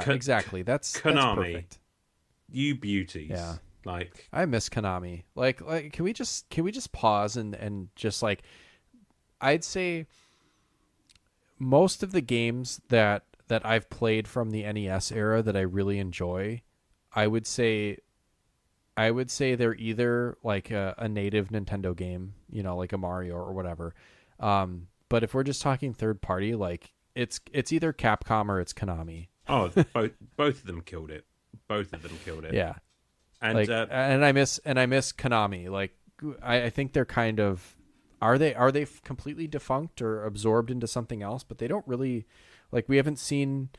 S2: Exactly. That's
S1: Konami.
S2: Perfect.
S1: You beauties.
S2: Yeah.
S1: Like,
S2: I miss Konami. Like can we just pause and just like, I'd say most of the games that I've played from the NES era that I really enjoy, I would say they're either like a native Nintendo game, you know, like a Mario or whatever. But if we're just talking third party, like it's either Capcom or it's Konami.
S1: Oh, both of them killed it. Both of them killed it.
S2: Yeah.
S1: And
S2: like, and I miss Konami. Like, I think they're kind of, are they completely defunct or absorbed into something else? But they don't really, like, we haven't seen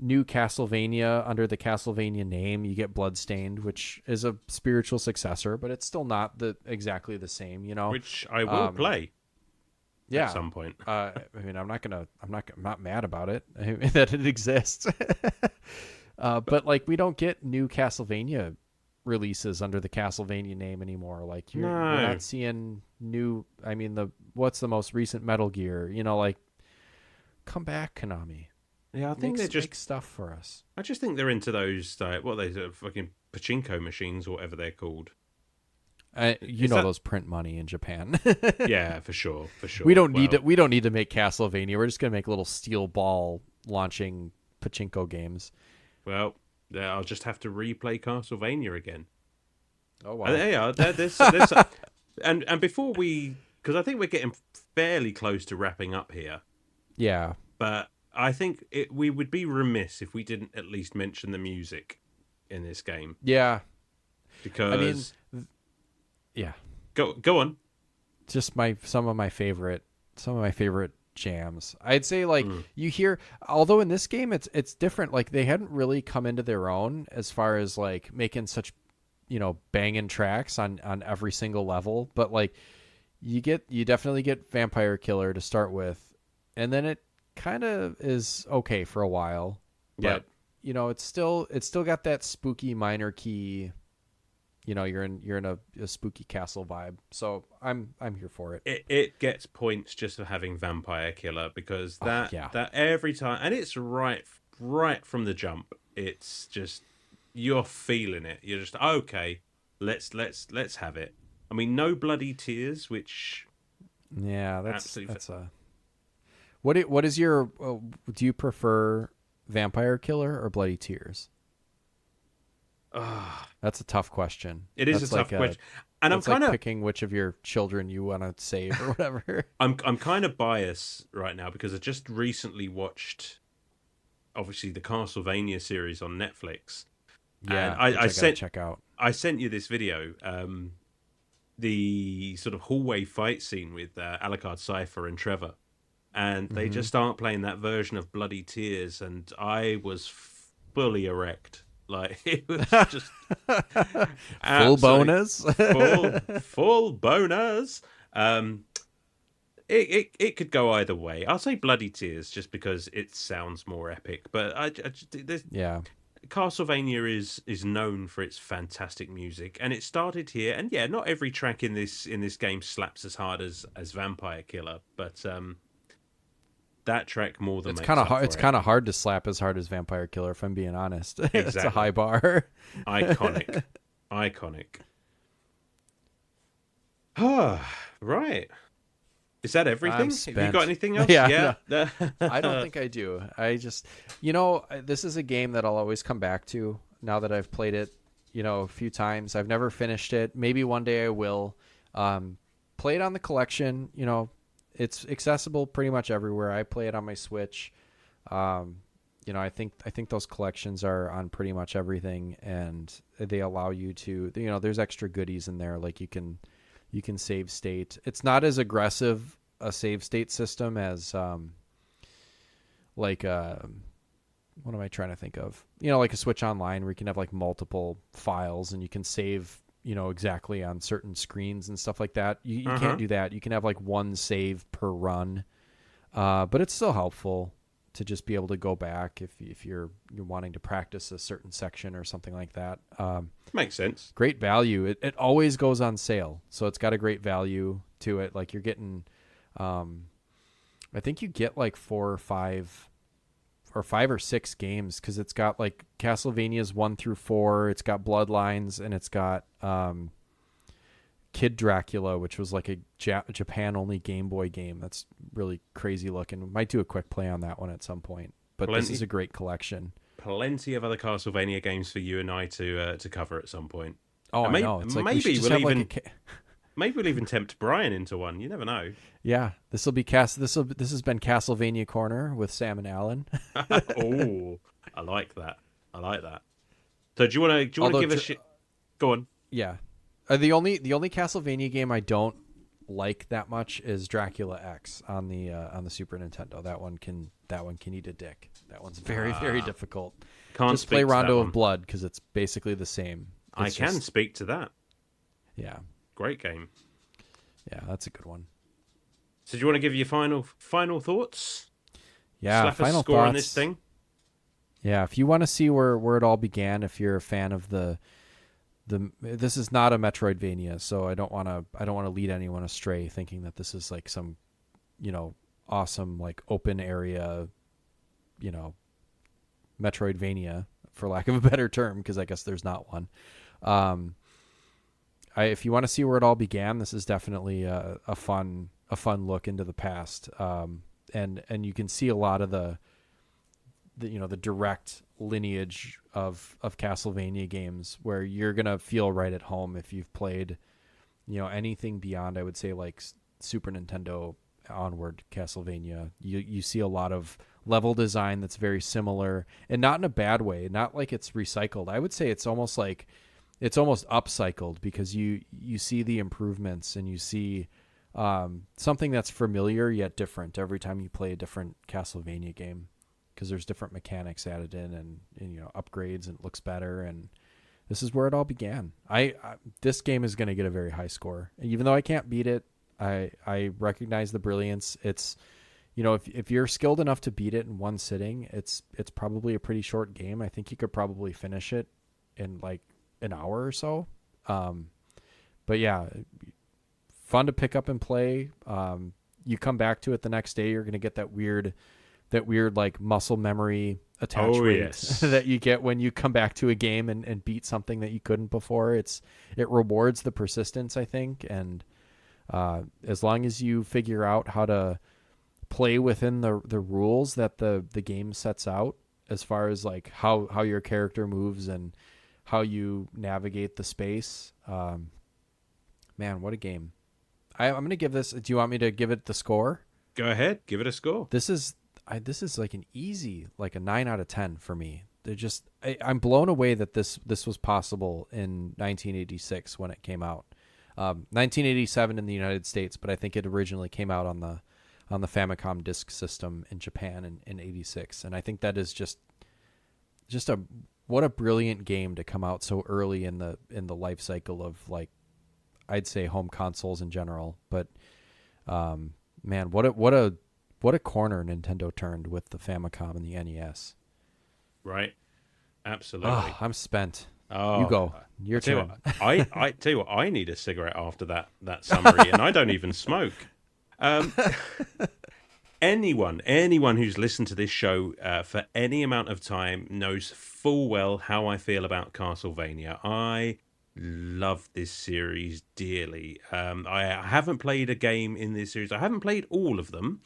S2: new Castlevania under the Castlevania name. You get Bloodstained, which is a spiritual successor, but it's still not exactly the same, you know.
S1: Which I will play.
S2: Yeah.
S1: At some point.
S2: I mean, I'm not mad about it that it exists. But like, we don't get new Castlevania releases under the Castlevania name anymore. Like, we're not seeing new. I mean, what's the most recent Metal Gear? You know, like, come back, Konami.
S1: Yeah, I think they just
S2: make stuff for us.
S1: I just think they're into those fucking pachinko machines or whatever they're called.
S2: Those print money in Japan.
S1: Yeah, for sure.
S2: We don't need to make Castlevania. We're just gonna make little steel ball launching pachinko games.
S1: Well, I'll just have to replay Castlevania again.
S2: Oh wow.
S1: Yeah, there's and before we, because I think we're getting fairly close to wrapping up here,
S2: Yeah.
S1: but I think we would be remiss if we didn't at least mention the music in this game.
S2: Yeah. I mean,
S1: Because
S2: yeah.
S1: go on.
S2: Just some of my favorite jams. I'd say like you hear, although in this game it's different. Like they hadn't really come into their own as far as like making such, banging tracks on every single level. But like you definitely get Vampire Killer to start with, and then it kind of is okay for a while. But it's still got that spooky minor key. You're in a spooky castle vibe, so I'm here for it.
S1: It gets points just for having Vampire Killer, because that every time, and it's right from the jump. It's just, you're feeling it. You're just okay. Let's have it. I mean, no bloody tears, which
S2: that's a. What is your? Do you prefer Vampire Killer or Bloody Tears? That's a tough question.
S1: It is a tough question, and I'm kind of
S2: picking which of your children you want to save or whatever.
S1: I'm kind of biased right now because I just recently watched, obviously, the Castlevania series on Netflix.
S2: Yeah,
S1: and I sent
S2: check out.
S1: I sent you this video, the sort of hallway fight scene with Alucard, Cypher, and Trevor, and they just start playing that version of Bloody Tears, and I was fully erect. Like, it was just
S2: full bonus,
S1: full bonus. It could go either way. I'll say Bloody Tears just because it sounds more epic. But Castlevania is known for its fantastic music, and it started here. And yeah, not every track in this game slaps as hard as Vampire Killer, but that track more than
S2: it's
S1: kind of
S2: hard. It's kind of hard to slap as hard as Vampire Killer, if I'm being honest.
S1: Exactly.
S2: It's a high bar.
S1: Iconic. Right. Is that everything? Have you got anything else?
S2: Yeah. No. I don't think I do. I just, this is a game that I'll always come back to now that I've played it, a few times. I've never finished it. Maybe one day I will. Play it on the collection, It's accessible pretty much everywhere. I play it on my Switch. I think those collections are on pretty much everything, and they allow you to, there's extra goodies in there. Like you can save state. It's not as aggressive a save state system as what am I trying to think of? Like a Switch Online where you can have like multiple files and you can save exactly on certain screens and stuff like that. You can't do that. You can have like one save per run, but it's still helpful to just be able to go back if you're wanting to practice a certain section or something like that.
S1: Makes sense.
S2: Great value. It always goes on sale, so it's got a great value to it. Like you're getting, I think you get like 4 or 5 or 6 games, because it's got like Castlevania's 1 through 4. It's got Bloodlines, and it's got Kid Dracula, which was like a Japan only Game Boy game. That's really crazy looking. We might do a quick play on that one at some point. But this is a great collection.
S1: Plenty of other Castlevania games for you and I to cover at some point.
S2: Oh, I know. It's like
S1: maybe we'll even tempt Brian into one. You never know.
S2: Yeah, this will be this has been Castlevania Corner with Sam and Alan.
S1: Oh, I like that. So do you want to give us? Go on.
S2: Yeah, the only Castlevania game I don't like that much is Dracula X on the Super Nintendo. That one can eat a dick. That one's very very difficult.
S1: Can't
S2: just play Rondo of Blood because it's basically the same.
S1: I can speak to that.
S2: Yeah.
S1: Great game.
S2: Yeah, that's a good one.
S1: So do you want to give your final thoughts?
S2: Yeah,
S1: slap
S2: final
S1: a score
S2: thoughts
S1: on this thing.
S2: Yeah, if you want to see where it all began, if you're a fan of this is not a Metroidvania, so I don't want to lead anyone astray thinking that this is like some, awesome like open area, Metroidvania, for lack of a better term, because I guess there's not one. If you want to see where it all began, this is definitely a fun look into the past, and you can see a lot of the the direct lineage of Castlevania games, where you're gonna feel right at home if you've played, anything beyond, I would say, like Super Nintendo onward Castlevania. You see a lot of level design that's very similar, and not in a bad way, not like it's recycled. I would say it's almost upcycled, because you see the improvements, and you see something that's familiar yet different every time you play a different Castlevania game, because there's different mechanics added in, and upgrades, and it looks better. And this is where it all began. This game is going to get a very high score, and even though I can't beat it, I recognize the brilliance. It's, if you're skilled enough to beat it in one sitting, it's probably a pretty short game. I think you could probably finish it in like an hour or so. But yeah, fun to pick up and play. You come back to it the next day, you're going to get that weird like muscle memory attachment that you get when you come back to a game and beat something that you couldn't before. It rewards the persistence, I think. And as long as you figure out how to play within the rules that the game sets out, as far as like how your character moves and how you navigate the space, man, what a game. I'm going to give this. Do you want me to give it the score?
S1: Go ahead. Give it a score.
S2: This is like an easy, like a 9 out of 10 for me. I'm blown away that this was possible in 1986 when it came out. 1987 in the United States, but I think it originally came out on the Famicom Disk System in Japan in 86. And I think that is just what a brilliant game to come out so early in the life cycle of, like, I'd say home consoles in general. But man, what a corner Nintendo turned with the Famicom and the NES.
S1: Right. Absolutely.
S2: Oh, I'm spent.
S1: Oh,
S2: you go. Your turn.
S1: I tell you what, I need a cigarette after that summary, and I don't even smoke. Anyone who's listened to this show for any amount of time knows full well how I feel about Castlevania. I love this series dearly. I haven't played a game in this series. I haven't played all of them,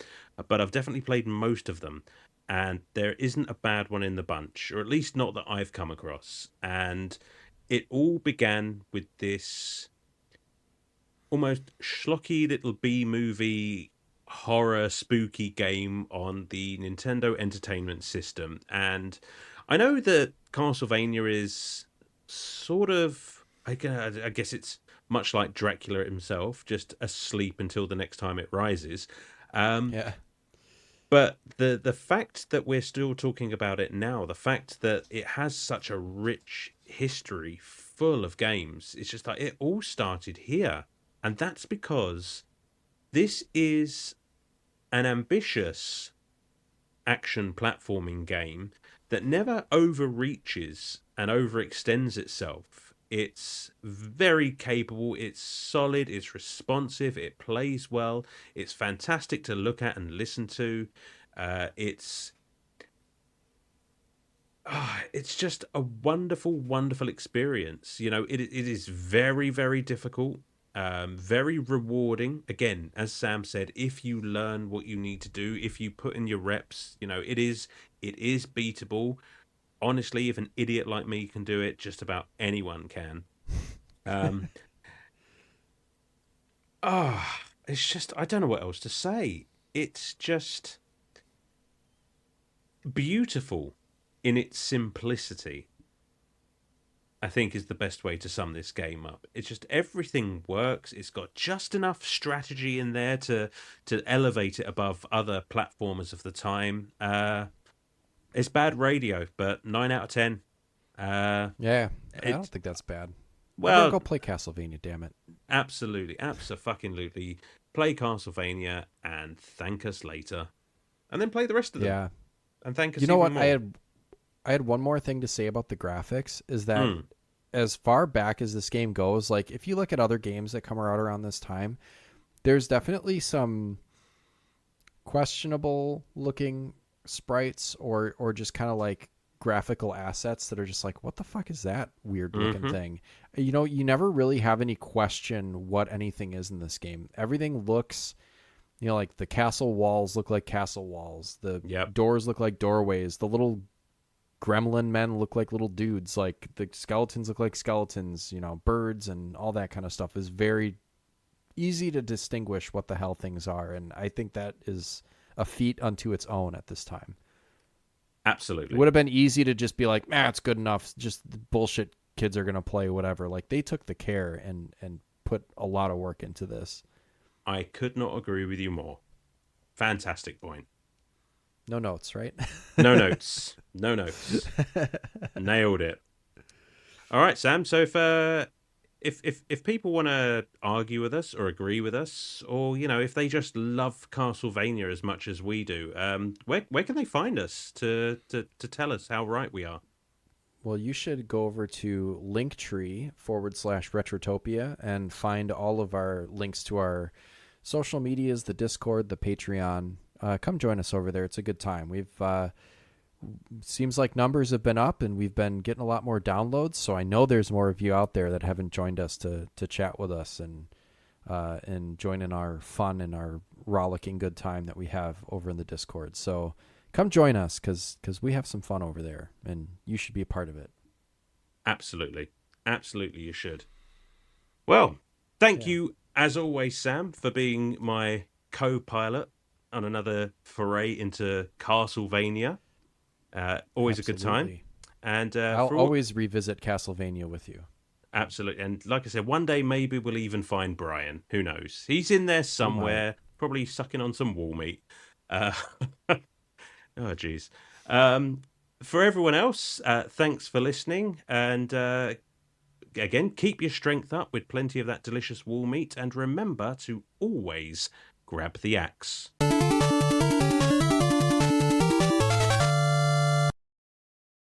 S1: but I've definitely played most of them. And there isn't a bad one in the bunch, or at least not that I've come across. And it all began with this almost schlocky little B-movie horror spooky game on the Nintendo Entertainment System. And I know that Castlevania is sort of, I guess it's much like Dracula himself, just asleep until the next time it rises.
S2: Yeah.
S1: But the fact that we're still talking about it now, the fact that it has such a rich history full of games, it's just like it all started here. And that's because this is an ambitious action platforming game that never overreaches and overextends itself. It's very capable, it's solid, it's responsive, it plays well, it's fantastic to look at and listen to. It's just a wonderful, wonderful experience. It is very, very difficult, very rewarding. Again, as Sam said, if you learn what you need to do, if you put in your reps, it is beatable. Honestly, if an idiot like me can do it, just about anyone can. It's just, I don't know what else to say. It's just beautiful in its simplicity, I think, is the best way to sum this game up. It's just everything works. It's got just enough strategy in there to elevate it above other platformers of the time. It's bad radio, but 9 out of 10.
S2: Yeah, I don't think that's bad.
S1: Well,
S2: go play Castlevania, damn it.
S1: Absolutely, abso-fucking-lutely. Play Castlevania and thank us later. And then play the rest of them.
S2: Yeah.
S1: And thank us
S2: You know what?
S1: more.
S2: I had one more thing to say about the graphics, is that as far back as this game goes, like if you look at other games that come out around this time, there's definitely some questionable looking sprites or just kind of like graphical assets that are just like, what the fuck is that weird looking thing? You never really have any question what anything is in this game. Everything looks You know, like the castle walls look like castle walls. The
S1: Yep.
S2: doors look like doorways. The little gremlin men look like little dudes. Like the skeletons look like skeletons. You know, birds and all that kind of stuff is very easy to distinguish what the hell things are. And I think that is a feat unto its own at this time.
S1: Absolutely.
S2: It would have been easy to just be like, it's good enough. Just bullshit kids are going to play whatever. Like they took the care and put a lot of work into this.
S1: I could not agree with you more. Fantastic point.
S2: No notes, right?
S1: No notes. No notes. Nailed it. All right, Sam. So if people want to argue with us or agree with us, or if they just love Castlevania as much as we do, where can they find us to tell us how right we are?
S2: Well, you should go over to linktree/Retrotopia and find all of our links to our social medias, the Discord, the Patreon. Come join us over there. It's a good time. We've seems like numbers have been up and we've been getting a lot more downloads. So I know there's more of you out there that haven't joined us to chat with us and join in our fun and our rollicking good time that we have over in the Discord. So come join us because we have some fun over there and you should be a part of it.
S1: Absolutely. Absolutely, you should. Well, thank you, as always, Sam, for being my co-pilot on another foray into Castlevania. Always Absolutely. A good time. And
S2: I'll always revisit Castlevania with you.
S1: Absolutely. And like I said, one day maybe we'll even find Brian. Who knows? He's in there somewhere, probably sucking on some wall meat. Oh, geez. For everyone else, thanks for listening. And again, keep your strength up with plenty of that delicious wall meat. And remember to always grab the axe.